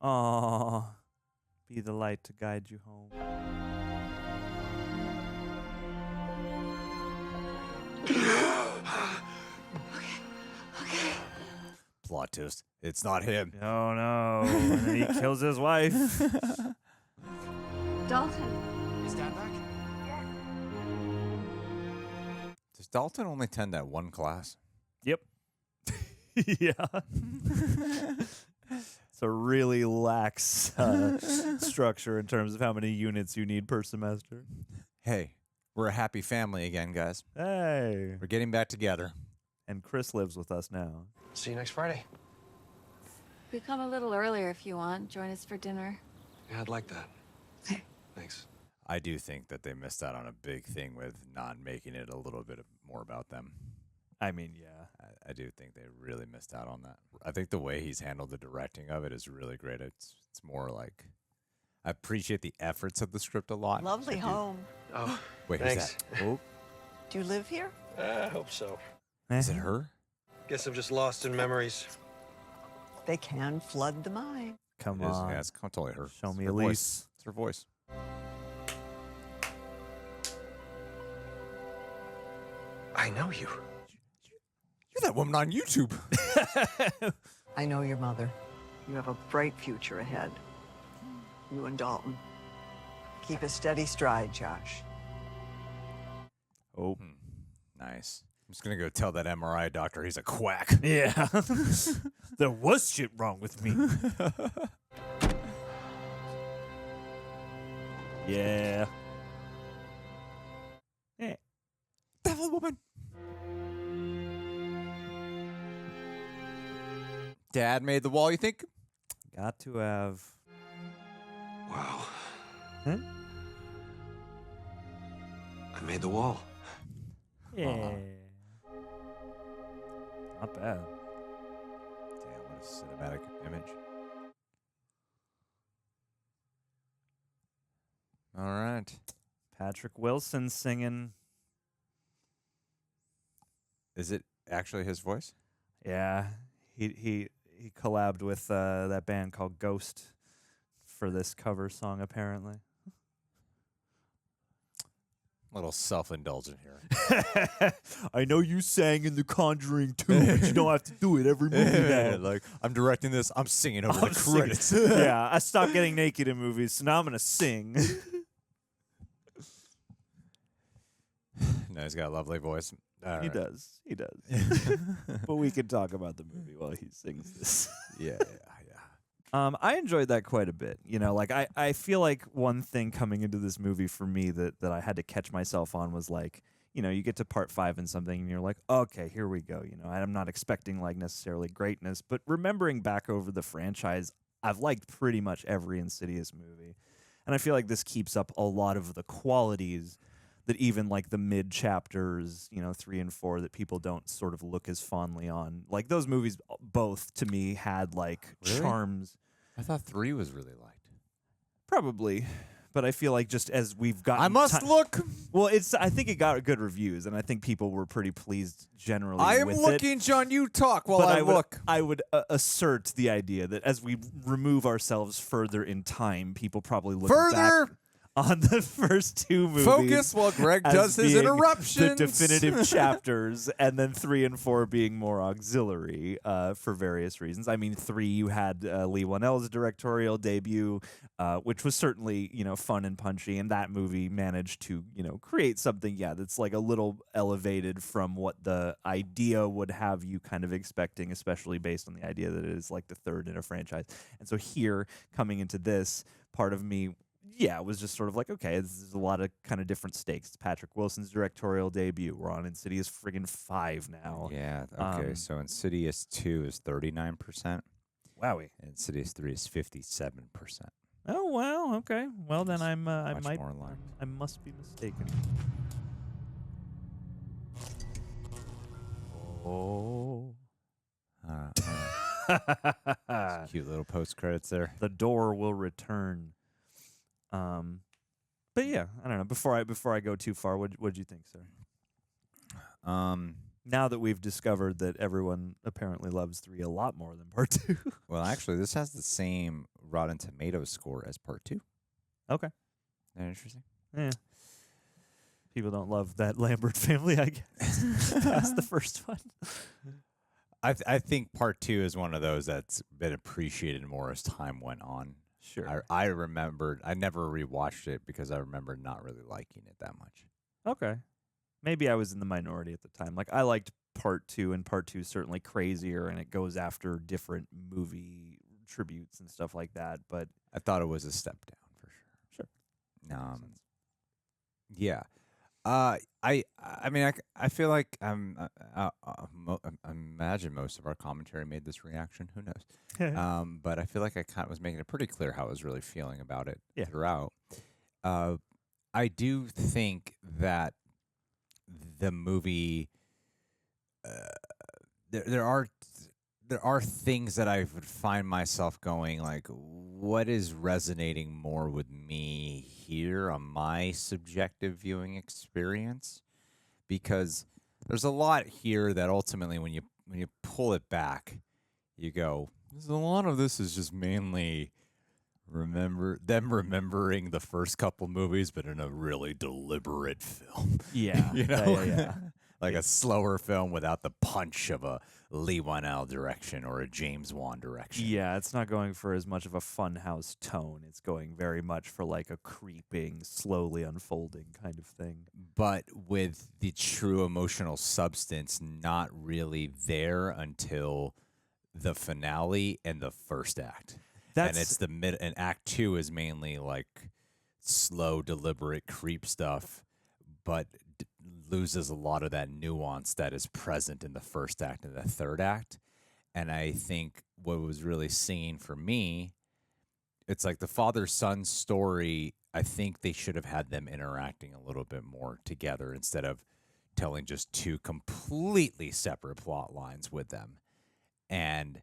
S1: Aww. Be the light to guide you home.
S2: Plot twist. It's not him.
S1: Oh no. And then he kills his wife.
S10: Dalton.
S14: Is Dad back?
S2: Does Dalton only attend that one class?
S1: Yep. Yeah. It's a really lax structure in terms of how many units you need per semester.
S2: Hey, we're a happy family again, guys.
S1: Hey.
S2: We're getting back together.
S1: And Chris lives with us now.
S14: See you next Friday.
S5: We come a little earlier if you want. Join us for dinner.
S8: Yeah, I'd like that. Thanks.
S2: I do think that they missed out on a big thing with not making it a little bit more about them.
S1: I mean, yeah.
S2: I do think they really missed out on that. I think the way he's handled the directing of it is really great. It's more like, I appreciate the efforts of the script a lot.
S16: Lovely home.
S8: Oh,
S2: Wait,
S8: thanks.
S2: who's that? Oh,
S16: Do you live here?
S8: I hope so.
S2: is it her?
S8: Guess I'm just lost in memories.
S16: They can flood the mind.
S1: Come
S2: It is,
S1: on.
S2: yeah, it's totally her.
S1: Show
S2: It's
S1: me
S2: her
S1: Elise.
S2: voice. It's her voice.
S8: I know you.
S2: You're that woman on YouTube.
S16: I know your mother. You have a bright future ahead. You and Dalton. Keep a steady stride, Josh.
S1: Oh.
S2: Nice. I'm just going to go tell that MRI doctor he's a quack.
S1: Yeah. There was shit wrong with me. Yeah. Yeah.
S2: Devil woman. Dad made the wall, you think?
S1: Got to have.
S8: Wow.
S1: Huh?
S8: I made the wall.
S1: Yeah. Not bad.
S2: Damn, what a cinematic image. All right.
S1: Patrick Wilson singing.
S2: Is it actually his voice?
S1: Yeah. He collabed with that band called Ghost for this cover song, apparently.
S2: A little self-indulgent here.
S1: I know you sang in The Conjuring too, but you don't have to do it every movie now.
S2: Like, I'm directing this, I'm singing over
S1: I'm
S2: the
S1: singing.
S2: credits.
S1: Yeah, I stopped getting naked in movies, so now I'm going to sing.
S2: No, he's got a lovely voice. All
S1: He
S2: right.
S1: does. He does. But we can talk about the movie while he sings this.
S2: Yeah.
S1: I enjoyed that quite a bit. You know, like I feel like one thing coming into this movie for me that I had to catch myself on was like, you know, you get to part 5 and something and you're like, okay, here we go. You know, I'm not expecting like necessarily greatness, but remembering back over the franchise, I've liked pretty much every Insidious movie. And I feel like this keeps up a lot of the qualities that even like the mid chapters, you know, 3 and 4 that people don't sort of look as fondly on. Like those movies both to me had like
S2: Really?
S1: charms.
S2: I thought 3 was really liked.
S1: Probably. But I feel like just as we've gotten
S2: I must look.
S1: Well, I think it got good reviews and I think people were pretty pleased generally
S2: I am
S1: with
S2: looking, John. You talk while
S1: but
S2: I look.
S1: I would assert the idea that as we remove ourselves further in time, people probably look
S2: Further!
S1: back on the first 2 movies.
S2: Focus while Greg
S1: as
S2: does his
S1: being
S2: interruptions.
S1: The definitive chapters, and then 3 and 4 being more auxiliary for various reasons. I mean, 3 you had Leigh Whannell's directorial debut, which was certainly, you know, fun and punchy, and that movie managed to, you know, create something, that's like a little elevated from what the idea would have you kind of expecting, especially based on the idea that it is like the 3rd in a franchise. And so here, coming into this, part of me it was just sort of like, okay, this is a lot of kind of different stakes. It's Patrick Wilson's directorial debut. We're on Insidious friggin' 5 now.
S2: Yeah, okay. So Insidious 2 is 39%.
S1: Wowie.
S2: And Insidious 3 is 57%.
S1: Oh wow, okay. Well then I must be mistaken. Oh.
S2: Cute little post credits there.
S1: The door will return. But yeah, I don't know. Before I go too far, what'd you think, sir? Now that we've discovered that everyone apparently loves 3 a lot more than Part 2.
S2: Well, actually, this has the same Rotten Tomatoes score as Part 2.
S1: Okay.
S2: Isn't that interesting?
S1: Yeah. People don't love that Lambert family, I guess. Past the first one.
S2: I think Part 2 is one of those that's been appreciated more as time went on.
S1: Sure.
S2: I remembered, I never rewatched it because I remember not really liking it that much.
S1: Okay. Maybe I was in the minority at the time. Like, I liked Part 2, and Part 2 is certainly crazier, and it goes after different movie tributes and stuff like that. But
S2: I thought it was a step down for sure.
S1: Sure.
S2: Yeah. I mean, I feel like I imagine most of our commentary made this reaction. Who knows? But I feel like I kind of was making it pretty clear how I was really feeling about it throughout. I do think that the movie, there are things that I would find myself going like, what is resonating more with me here on my subjective viewing experience? Because there's a lot here that ultimately, when you pull it back, you go, a lot of this is just mainly remembering the first couple movies, but in a really deliberate film.
S1: Yeah.
S2: You know?
S1: Yeah.
S2: Like a slower film without the punch of a Leigh Whannell direction or a James Wan direction.
S1: Yeah, it's not going for as much of a funhouse tone. It's going very much for like a creeping, slowly unfolding kind of thing.
S2: But with the true emotional substance not really there until the finale and the first act. And it's the mid, and Act 2 is mainly like slow, deliberate creep stuff, but loses a lot of that nuance that is present in the first act and the third act. And I think what was really seen for me, it's like the father-son story. I think they should have had them interacting a little bit more together instead of telling just 2 completely separate plot lines with them. And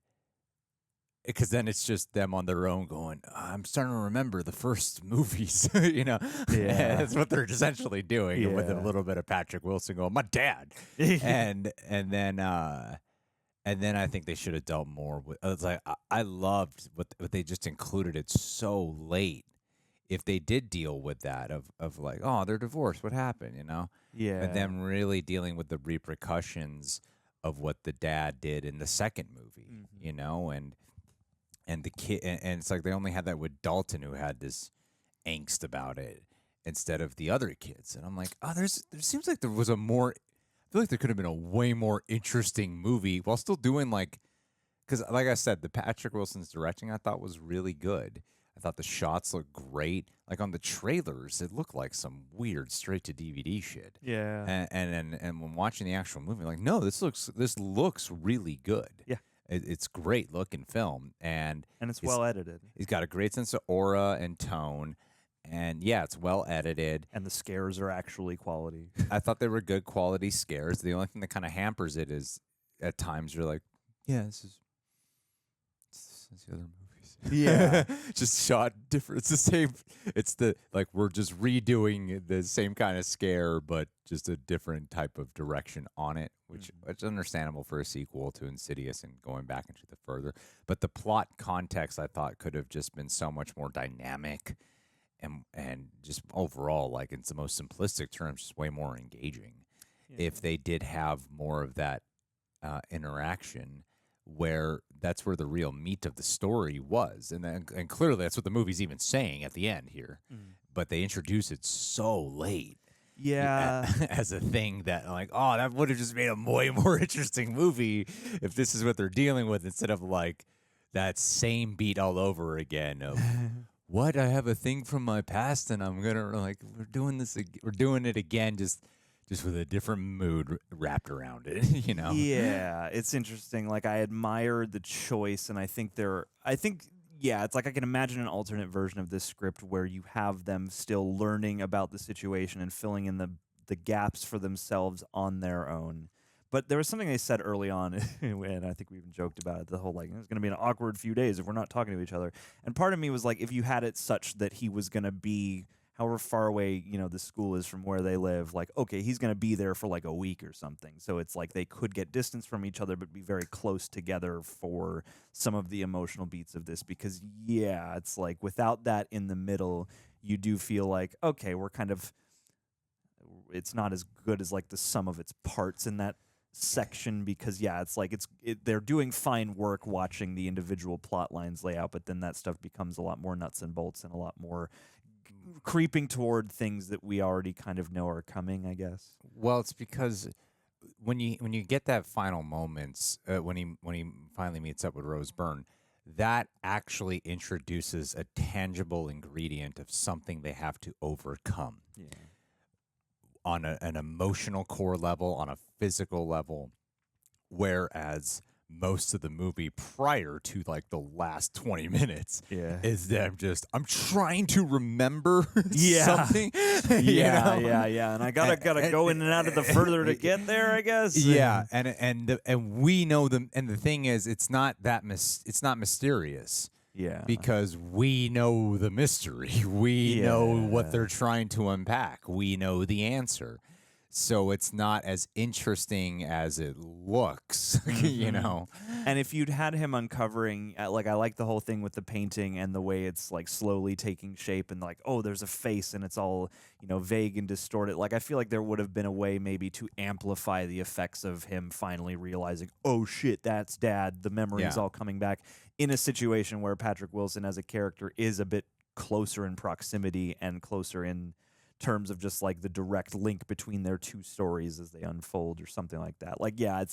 S2: because then it's just them on their own going, I'm starting to remember the first movies, you know?
S1: Yeah.
S2: That's what they're essentially doing with a little bit of Patrick Wilson going, my dad. and then I think they should have dealt more with, it's like, I loved what they just included it so late. If they did deal with that of like, oh, they're divorced, what happened, you know?
S1: Yeah.
S2: And them really dealing with the repercussions of what the dad did in the second movie, you know? And the kid, and it's like they only had that with Dalton, who had this angst about it, instead of the other kids. And I'm like, oh, there seems like there was I feel like there could have been a way more interesting movie while still doing like, because like I said, the Patrick Wilson's directing I thought was really good. I thought the shots looked great. Like on the trailers, it looked like some weird straight to DVD shit.
S1: Yeah.
S2: And when watching the actual movie, like, no, this looks really good.
S1: Yeah.
S2: It's great looking film, and
S1: it's well edited.
S2: He's got a great sense of aura and tone, and yeah, it's well edited.
S1: And the scares are actually quality.
S2: I thought they were good quality scares. The only thing that kind of hampers it is at times you're like, yeah, this is the other movies.
S1: Yeah.
S2: Just shot different. It's the same. It's like we're just redoing the same kind of scare, but just a different type of direction on it, which is understandable for a sequel to Insidious and going back into the further. But the plot context, I thought, could have just been so much more dynamic and just overall, like in the most simplistic terms, just way more engaging. Yeah. If they did have more of that interaction, where that's where the real meat of the story was. And clearly that's what the movie's even saying at the end here. But they introduce it so late.
S1: Yeah.
S2: As a thing that like, oh, that would have just made a way more interesting movie if this is what they're dealing with, instead of like that same beat all over again of what, I have a thing from my past and I'm gonna like, we're doing it again, just with a different mood wrapped around it, you know?
S1: Yeah, it's interesting. Like, I admired the choice, and I think yeah, it's like I can imagine an alternate version of this script where you have them still learning about the situation and filling in the gaps for themselves on their own. But there was something they said early on, and I think we even joked about it, the whole, like, it's going to be an awkward few days if we're not talking to each other. And part of me was like, if you had it such that he was going to be, however far away, you know, the school is from where they live, like, okay, he's going to be there for like a week or something. So it's like they could get distance from each other but be very close together for some of the emotional beats of this. Because, yeah, it's like without that in the middle, you do feel like, okay, we're kind of, it's not as good as like the sum of its parts in that section, because yeah, it's like they're doing fine work watching the individual plot lines lay out, but then that stuff becomes a lot more nuts and bolts and a lot more creeping toward things that we already kind of know are coming, I guess.
S2: Well, it's because when you get that final moments when he finally meets up with Rose Byrne, that actually introduces a tangible ingredient of something they have to overcome.
S1: Yeah.
S2: On an emotional core level, on a physical level, whereas most of the movie prior to like the last 20 minutes is them just, I'm trying to remember something.
S1: Yeah. And I gotta go in and out of the further to get there, I guess.
S2: Yeah, and we know them, and the thing is, it's not mysterious.
S1: Yeah.
S2: Because we know the mystery. We know what they're trying to unpack. We know the answer. So it's not as interesting as it looks, you know?
S1: And if you'd had him uncovering, like, I like the whole thing with the painting and the way it's like slowly taking shape and like, oh, there's a face and it's all, you know, vague and distorted. Like, I feel like there would have been a way maybe to amplify the effects of him finally realizing, oh shit, that's Dad. The memory is all coming back, in a situation where Patrick Wilson as a character is a bit closer in proximity and closer in terms of just like the direct link between their two stories as they unfold or something like that. Like, yeah,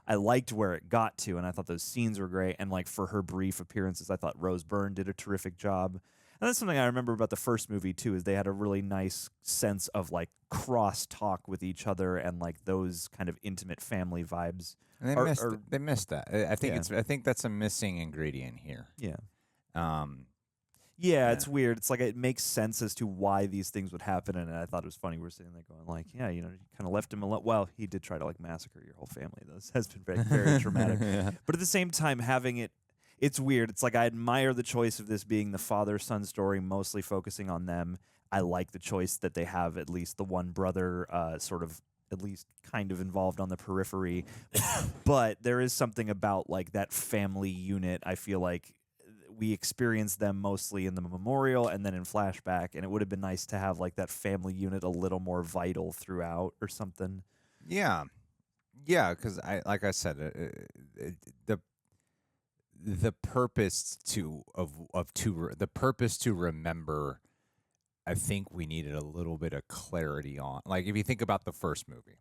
S1: I liked where it got to, and I thought those scenes were great. And like for her brief appearances, I thought Rose Byrne did a terrific job. And that's something I remember about the first movie too, is they had a really nice sense of like cross talk with each other and like those kind of intimate family vibes.
S2: And they missed that. I think that's a missing ingredient here.
S1: Yeah. Yeah, it's weird. It's like it makes sense as to why these things would happen, and I thought it was funny. We're sitting there going like, yeah, you know, you kind of left him alone. Well, he did try to like massacre your whole family. This has been very, very traumatic. But at the same time, having it's weird. It's like I admire the choice of this being the father-son story, mostly focusing on them. I like the choice that they have at least the one brother sort of at least kind of involved on the periphery. But there is something about like that family unit, I feel like, we experienced them mostly in the memorial and then in flashback, and it would have been nice to have like that family unit a little more vital throughout or something.
S2: Yeah, because like I said, the purpose to remember, I think we needed a little bit of clarity on. Like if you think about the first movie,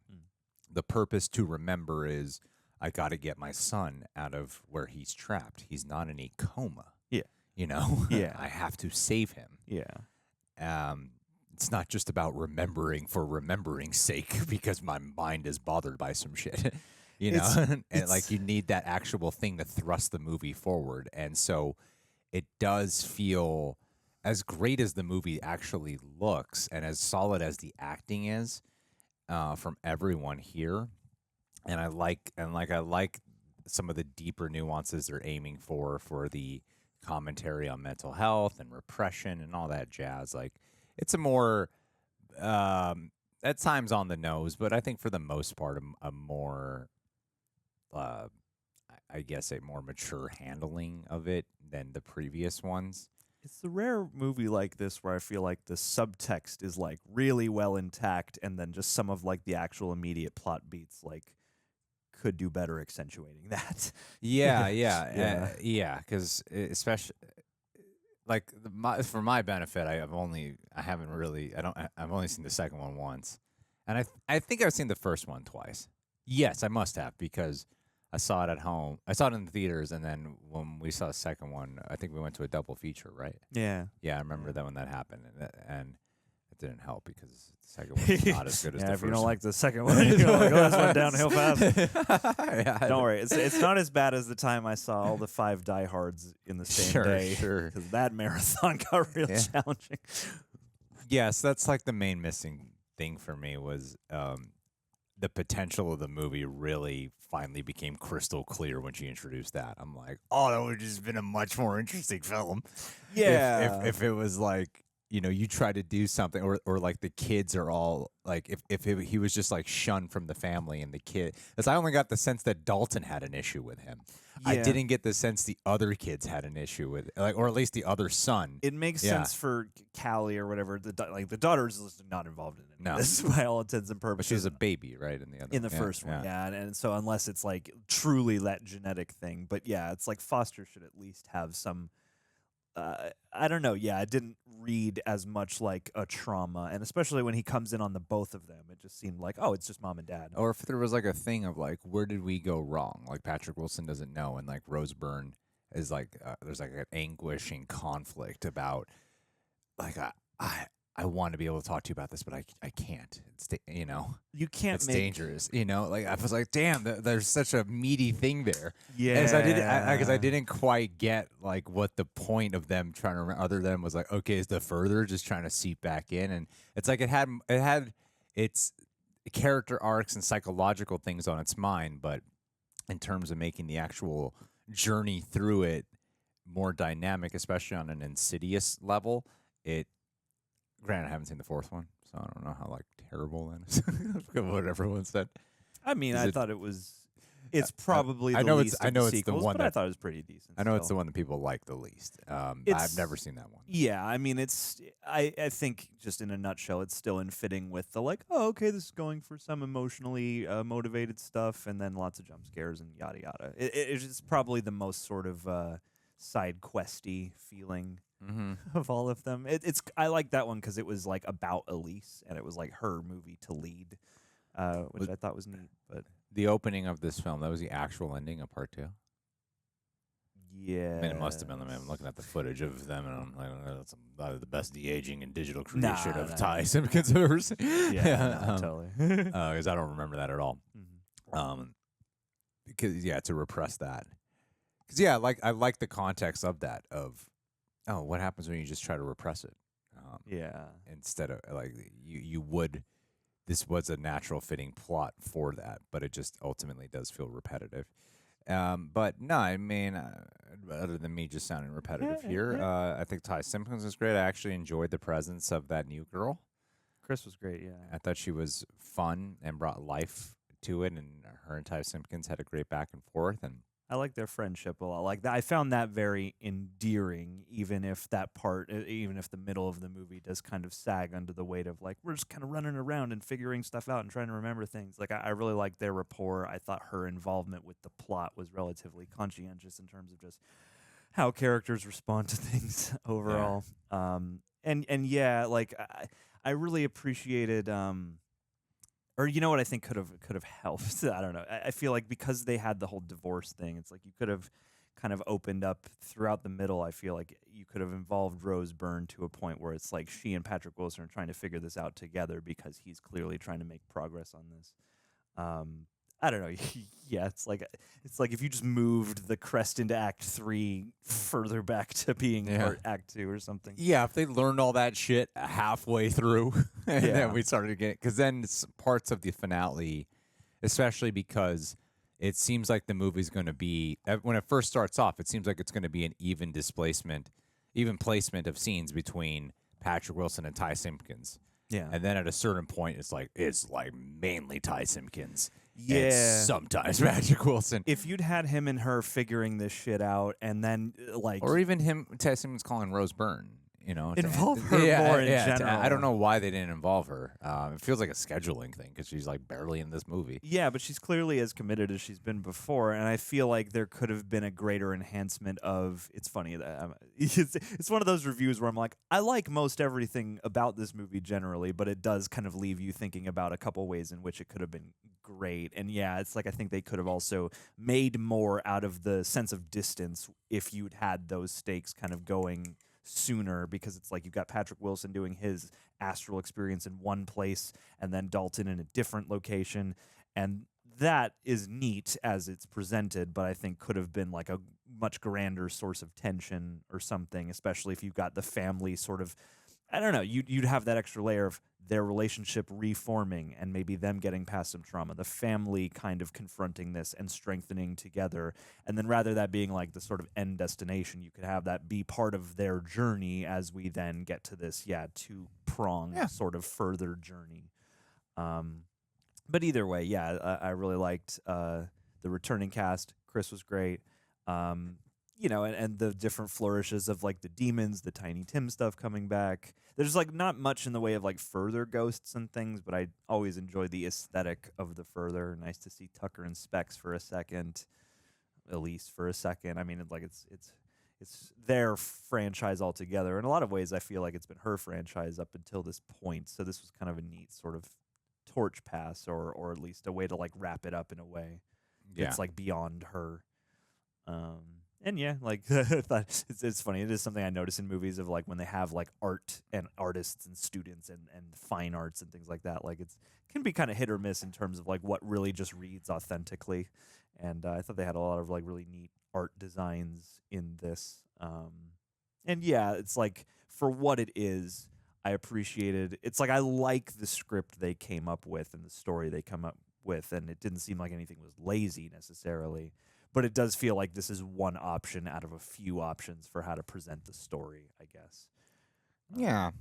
S2: the purpose to remember is I got to get my son out of where he's trapped. He's not in a coma.
S1: Yeah.
S2: You know?
S1: Yeah.
S2: I have to save him.
S1: Yeah.
S2: It's not just about remembering for remembering's sake because my mind is bothered by some shit. You know? And like you need that actual thing to thrust the movie forward. And so it does feel, as great as the movie actually looks and as solid as the acting is from everyone here, and I like some of the deeper nuances they're aiming for the commentary on mental health and repression and all that jazz. Like it's a more at times on the nose, but I think for the most part a more I guess a more mature handling of it than the previous ones.
S1: It's the rare movie like this where I feel like the subtext is like really well intact, and then just some of like the actual immediate plot beats like could do better accentuating that.
S2: Yeah, because especially like for my benefit, I've only seen the second one once, and I think I've seen the first one twice. Yes, I must have, because I saw it at home. I saw it in the theaters, and then when we saw the second one, I think we went to a double feature, right?
S1: Yeah.
S2: Yeah, I remember that when that happened, and It didn't help because the second one's not as good as the
S1: if
S2: first
S1: you don't
S2: one.
S1: like the second one, you're going to go this one downhill fast.
S2: Yeah,
S1: Don't worry. It's not as bad as the time I saw all the 5 diehards in the same day.
S2: Sure.
S1: Because that marathon got real challenging.
S2: Yes, that's like the main missing thing for me was the potential of the movie really finally became crystal clear when she introduced that. I'm like, oh, that would have just been a much more interesting film.
S1: Yeah.
S2: If it was like, you know, you try to do something, or like the kids are all like, he was just like shunned from the family and the kid, because I only got the sense that Dalton had an issue with him. I didn't get the sense the other kids had an issue with, like, or at least the other son.
S1: It makes sense for Callie or whatever. The daughter is not involved in it. No, this is by all intents and purposes.
S2: But she's a baby, right? In the
S1: first one, and so unless it's like truly that genetic thing, but yeah, it's like Foster should at least have some. I don't know. Yeah, it didn't read as much like a trauma, and especially when he comes in on the both of them, it just seemed like, oh, it's just mom and dad.
S2: Or if there was like a thing of like, where did we go wrong? Like Patrick Wilson doesn't know, and like Rose Byrne is like, there's like an anguishing conflict about, like, I want to be able to talk to you about this, but I can't. It's you know,
S1: you can't.
S2: It's dangerous. You know, like I was like, damn, there's such a meaty thing there.
S1: Yeah,
S2: because I didn't quite get like what the point of them trying to, other than was like, okay, is the further just trying to seep back in, and it's like it had its character arcs and psychological things on its mind, but in terms of making the actual journey through it more dynamic, especially on an Insidious level, it. Granted, I haven't seen the fourth one, so I don't know how like terrible that is. What everyone said.
S1: I mean, I thought it was. It's probably the least of the sequels, but I thought it was pretty decent.
S2: I know it's the one that people like the least. I've never seen that one.
S1: Yeah, I mean, it's. I think just in a nutshell, it's still in fitting with the like, oh, okay, this is going for some emotionally motivated stuff, and then lots of jump scares and yada yada. It's probably the most sort of side questy feeling. Of all of them, I like that one because it was like about Elise, and it was like her movie to lead, which I thought was neat. But
S2: the opening of this film, that was the actual ending of part 2.
S1: Yeah,
S2: I mean, it must have been. I mean, I'm looking at the footage of them, and I'm like, that's the best de-aging and digital creation of Ty Simpkins I've ever seen.
S1: Yeah, totally.
S2: Because I don't remember that at all. Because to repress that. Because like I like the context of that of. Oh, what happens when you just try to repress it? Instead of like you would, this was a natural fitting plot for that, but it just ultimately does feel repetitive. But no, I mean, other than me just sounding repetitive here, I think Ty Simpkins was great. I actually enjoyed the presence of that new girl.
S1: Chris was great. Yeah,
S2: I thought she was fun and brought life to it, and her and Ty Simpkins had a great back and forth, and.
S1: I like their friendship a lot. Like that, I found that very endearing, even if that part, even if the middle of the movie does kind of sag under the weight of like we're just kind of running around and figuring stuff out and trying to remember things. Like I really liked their rapport. I thought her involvement with the plot was relatively conscientious in terms of just how characters respond to things overall. Yeah. And yeah, like I really appreciated. Or you know what I think could have helped? I don't know. I feel like because they had the whole divorce thing, it's like you could have kind of opened up throughout the middle. I feel like you could have involved Rose Byrne to a point where it's like she and Patrick Wilson are trying to figure this out together because he's clearly trying to make progress on this. I don't know. Yeah, it's like if you just moved the crest into Act 3 further back to being Act 2 or something.
S2: Yeah, if they learned all that shit halfway through, and then we started getting, because then parts of the finale, especially because it seems like the movie's going to be, when it first starts off, it seems like it's going to be an even placement of scenes between Patrick Wilson and Ty Simpkins.
S1: Yeah.
S2: And then at a certain point, it's like mainly Ty Simpkins.
S1: Yeah.
S2: And sometimes Patrick Wilson.
S1: If you'd had him and her figuring this shit out, and then
S2: or even him, Ty Simpkins calling Rose Byrne,
S1: involve her more in general.
S2: I don't know why they didn't involve her. It feels like a scheduling thing because she's like barely in this movie.
S1: Yeah, but she's clearly as committed as she's been before, and I feel like there could have been a greater enhancement of. It's funny that it's one of those reviews where I'm like, I like most everything about this movie generally, but it does kind of leave you thinking about a couple ways in which it could have been great. And yeah, it's like I think they could have also made more out of the sense of distance if you'd had those stakes kind of going sooner, because it's like you've got Patrick Wilson doing his astral experience in one place and then Dalton in a different location. And that is neat as it's presented, but I think could have been like a much grander source of tension or something, especially if you've got the family sort of, I don't know, you'd have that extra layer of their relationship reforming and maybe them getting past some trauma, the family kind of confronting this and strengthening together. And then rather that being like the sort of end destination, you could have that be part of their journey as we then get to this, two-pronged sort of further journey. But either way, I really liked the returning cast. Chris was great. And the different flourishes of like the demons, the Tiny Tim stuff coming back. There's like not much in the way of like further ghosts and things, but I always enjoy the aesthetic of the further. Nice to see Tucker and Specs for a second, Elise for a second. I mean, it's their franchise altogether. In a lot of ways, I feel like it's been her franchise up until this point. So this was kind of a neat sort of torch pass, or at least a way to like wrap it up in a way.
S2: Yeah.
S1: It's like beyond her. And like I thought it's funny. It is something I notice in movies of like when they have like art and artists and students and fine arts and things like that. Like it can be kind of hit or miss in terms of like what really just reads authentically. And I thought they had a lot of like really neat art designs in this. It's like for what it is, I appreciated. It's like I like the script they came up with and the story they come up with, and it didn't seem like anything was lazy necessarily. But it does feel like this is one option out of a few options for how to present the story, I guess.
S2: Yeah.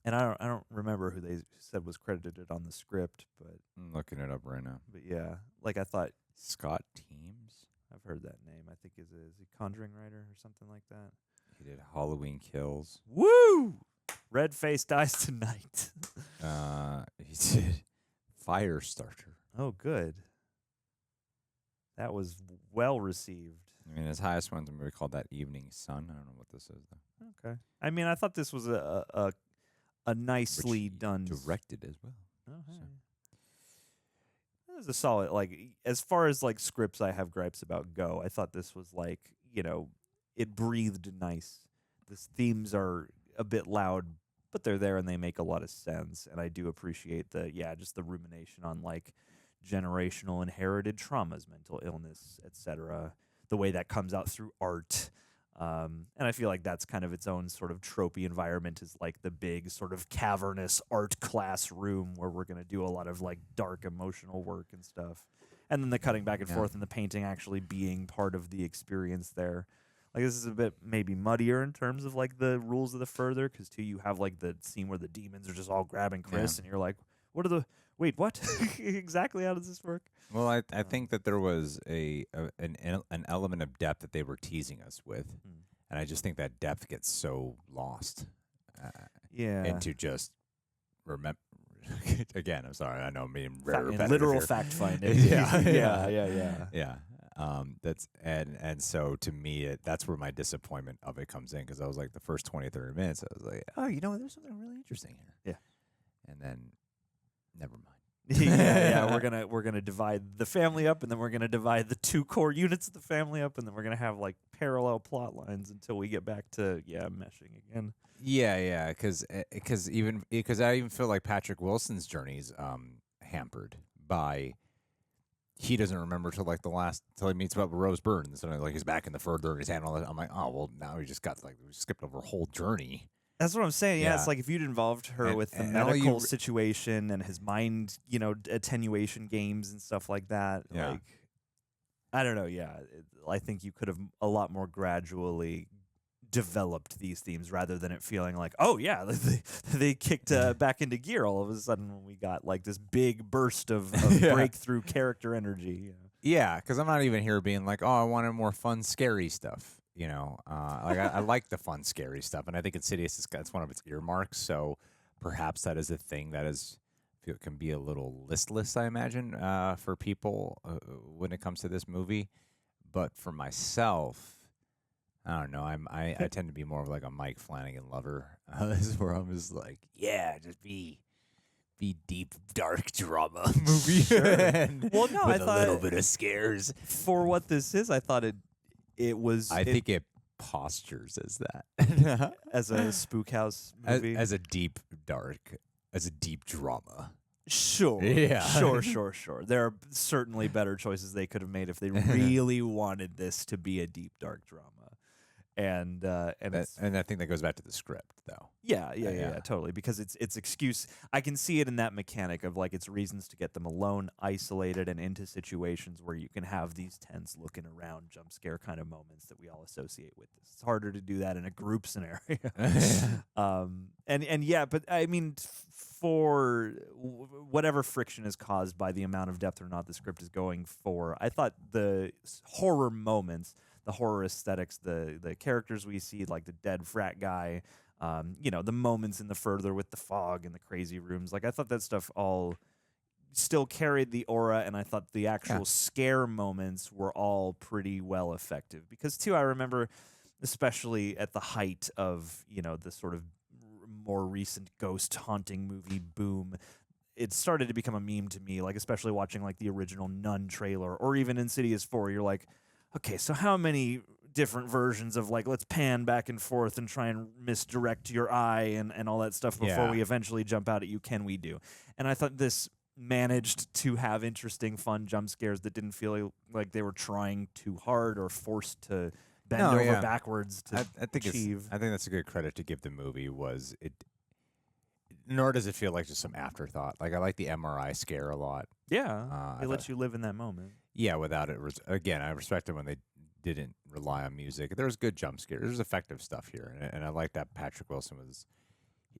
S1: And I don't remember who they said was credited on the script, but
S2: I'm looking it up right now.
S1: But yeah, like I thought
S2: Scott Teems.
S1: I've heard that name. I think is he Conjuring writer or something like that?
S2: He did Halloween Kills.
S1: Woo! Red Face Dies Tonight.
S2: He did Firestarter.
S1: Oh, good. That was well received.
S2: I mean, his highest one's a movie called That Evening Sun. I don't know what this is, though.
S1: Okay. I mean, I thought this was a nicely done.
S2: Directed as well.
S1: Oh, hey. That was a solid, like, as far as, like, scripts I have gripes about go, I thought this was, like, it breathed nice. The themes are a bit loud, but they're there and they make a lot of sense. And I do appreciate just the rumination on, like, generational inherited traumas, mental illness, etc. The way that comes out through art. And I feel like that's kind of its own sort of tropey environment, is like the big sort of cavernous art classroom where we're going to do a lot of like dark emotional work and stuff. And then the cutting back and forth and the painting actually being part of the experience there. Like this is a bit maybe muddier in terms of like the rules of the further, because too you have like the scene where the demons are just all grabbing Chris and you're like, wait, what? Exactly how does this work?
S2: Well, I think that there was an element of depth that they were teasing us with, and I just think that depth gets so lost. Into just remember. Again, I'm sorry. I know I'm being very repetitive
S1: literal
S2: here.
S1: fact finding.
S2: Yeah. That's and so to me, that's where my disappointment of it comes in, because I was like the first 20, 30 minutes, I was like, oh, there's something really interesting here.
S1: Yeah.
S2: And then, never mind.
S1: We're gonna divide the family up, and then we're gonna divide the two core units of the family up, and then we're gonna have like parallel plot lines until we get back to meshing again.
S2: Yeah, because I even feel like Patrick Wilson's journey's hampered by he doesn't remember till he meets up with Rose Byrne, and suddenly like he's back in the further and he's handling all that. I'm like, oh well, now we skipped over a whole journey.
S1: That's what I'm saying. Yeah, it's like if you'd involved her with the medical situation and his mind, attenuation games and stuff like that.
S2: Yeah.
S1: Like, I don't know. Yeah, I think you could have a lot more gradually developed these themes rather than it feeling like, oh yeah, they kicked back into gear all of a sudden when we got like this big burst of breakthrough character energy.
S2: Yeah, because I'm not even here being like, oh, I wanted more fun, scary stuff. I like the fun, scary stuff, and I think Insidious that's one of its earmarks. So perhaps that is a thing that can be a little listless, I imagine, for people when it comes to this movie. But for myself, I don't know. I tend to be more of like a Mike Flanagan lover. This is where I'm just like, just be deep, dark drama movie.
S1: Sure.
S2: Well, no, with a little bit of scares.
S1: For what this is, I thought it was.
S2: I think it postures as that?
S1: As a spook house movie?
S2: As a deep, dark, as a deep drama.
S1: Sure.
S2: Yeah.
S1: Sure. There are certainly better choices they could have made if they really wanted this to be a deep, dark drama. And
S2: I think that goes back to the script, though.
S1: Yeah, totally. Because it's excuse. I can see it in that mechanic of like it's reasons to get them alone, isolated, and into situations where you can have these tense, looking around, jump scare kind of moments that we all associate with this. It's harder to do that in a group scenario. But I mean, for whatever friction is caused by the amount of depth or not the script is going for, I thought the horror moments, the horror aesthetics, the characters we see, like the dead frat guy, the moments in the further with the fog and the crazy rooms. Like I thought that stuff all still carried the aura, and I thought the actual scare moments were all pretty well effective. Because too, I remember, especially at the height of the sort of more recent ghost haunting movie boom, it started to become a meme to me. Like especially watching like the original Nun trailer or even Insidious 4, you're like, okay, so how many different versions of like let's pan back and forth and try and misdirect your eye and all that stuff before we eventually jump out at you can we do? And I thought this managed to have interesting, fun jump scares that didn't feel like they were trying too hard or forced to bend over backwards to achieve.
S2: I think that's a good credit to give the movie. Nor does it feel like just some afterthought. Like I like the MRI scare a lot.
S1: Yeah, it lets you live in that moment.
S2: Yeah, without it. Again, I respect it when they didn't rely on music. There's good jump scares. There's effective stuff here, and I like that Patrick Wilson was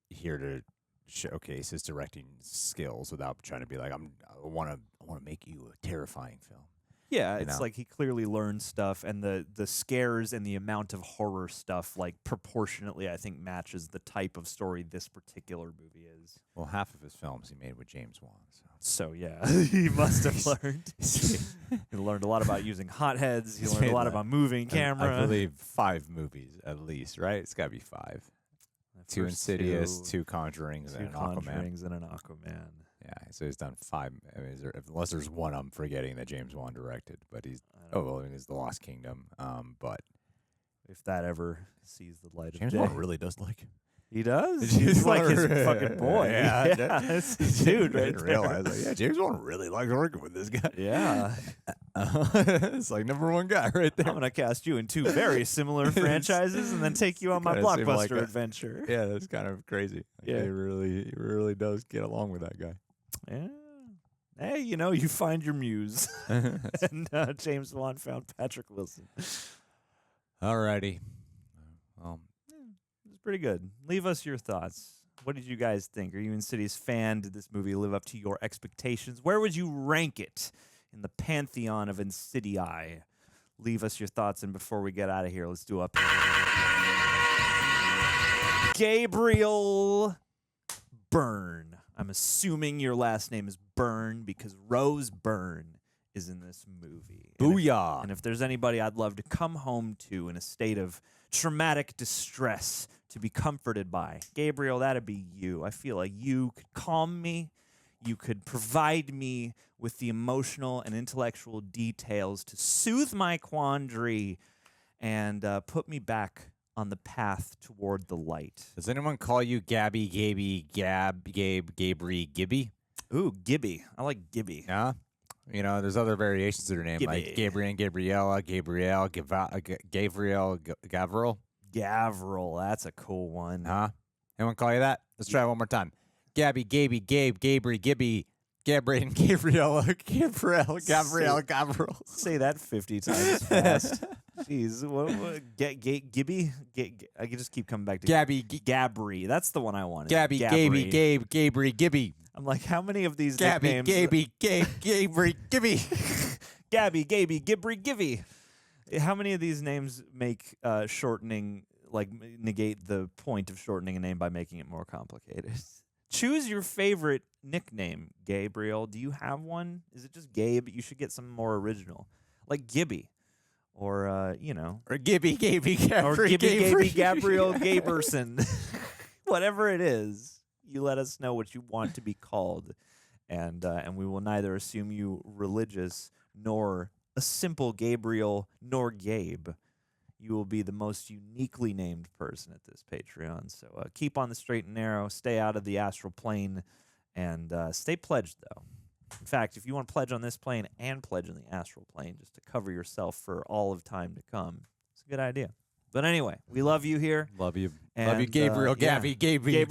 S2: here to showcase his directing skills without trying to be like, I want to make you a terrifying film.
S1: Yeah, it's like he clearly learned stuff, and the scares and the amount of horror stuff, like proportionately, I think matches the type of story this particular movie is.
S2: Well, half of his films he made with James Wan.
S1: So yeah, he must have learned. He learned a lot about using hotheads. He learned a lot about moving camera.
S2: I believe 5 movies at least, right? It's got to be 5. 2 Insidious, 2 Conjurings, and an Aquaman. Yeah, so he's done 5. I mean, unless there's one I'm forgetting that James Wan directed, but he's he's The Lost Kingdom. But
S1: if that ever sees the light of day,
S2: James Wan really does like him.
S1: He does. He's like his fucking boy.
S2: Yeah,
S1: that's his dude.
S2: I didn't realize. Like, James Wan really likes working with this guy.
S1: Yeah,
S2: it's like #1 guy right there.
S1: I'm gonna cast you in 2 very similar franchises, and then take you on my blockbuster adventure.
S2: Yeah, that's kind of crazy. Like, he really does get along with that guy.
S1: Yeah. Hey, you find your muse, and James Wan found Patrick Wilson.
S2: Alrighty. Well.
S1: It's pretty good. Leave us your thoughts. What did you guys think? Are you an Insidious fan? Did this movie live up to your expectations? Where would you rank it in the pantheon of Insidii? Leave us your thoughts, and before we get out of here, let's do up. Gabriel Byrne. I'm assuming your last name is Byrne because Rose Byrne is in this movie.
S2: Booyah!
S1: And if there's anybody I'd love to come home to in a state of traumatic distress to be comforted by, Gabriel, that'd be you. I feel like you could calm me. You could provide me with the emotional and intellectual details to soothe my quandary and put me back on the path toward the light.
S2: Does anyone call you Gabby, Gaby, Gabry, Gibby?
S1: Ooh, Gibby. I like Gibby.
S2: Yeah? There's other variations of her name, like Gabrielle, Gabriella, Gabrielle, Gabriel, Gavril.
S1: Gavril, that's a cool one.
S2: Huh? Anyone call you that? Let's try it one more time. Gabby, Gaby, Gabe, Gabry, Gibby, Gabriel, Gabriella, Gabrielle, Gabrielle, Gavril.
S1: Say that 50 times fast. Jeez, Gibby? I can just keep coming back to
S2: Gabby,
S1: Gabry. That's the one I wanted.
S2: Gabby, Gaby, Gabe, Gabry, Gibby.
S1: I'm like, how many of these
S2: Gabby,
S1: nicknames?
S2: Gaby, Gabe, Gabry, Gibby.
S1: Gabby, Gaby, Gibry, Gibby. How many of these names make shortening, like negate the point of shortening a name by making it more complicated? Choose your favorite nickname, Gabriel. Do you have one? Is it just Gabe? You should get something more original, like Gibby. Or,
S2: Or Gibby, Gaby,
S1: or Gibby, Gabriel, Gaberson. Whatever it is, you let us know what you want to be called. And we will neither assume you religious nor a simple Gabriel nor Gabe. you will be the most uniquely named person at this Patreon. So keep on the straight and narrow, stay out of the astral plane, and stay pledged, though. In fact, if you want to pledge on this plane and pledge on the astral plane just to cover yourself for all of time to come, it's a good idea. But anyway, we love you here.
S2: Love you.
S1: And,
S2: Love you, Gabriel, Gavi, Gabriel.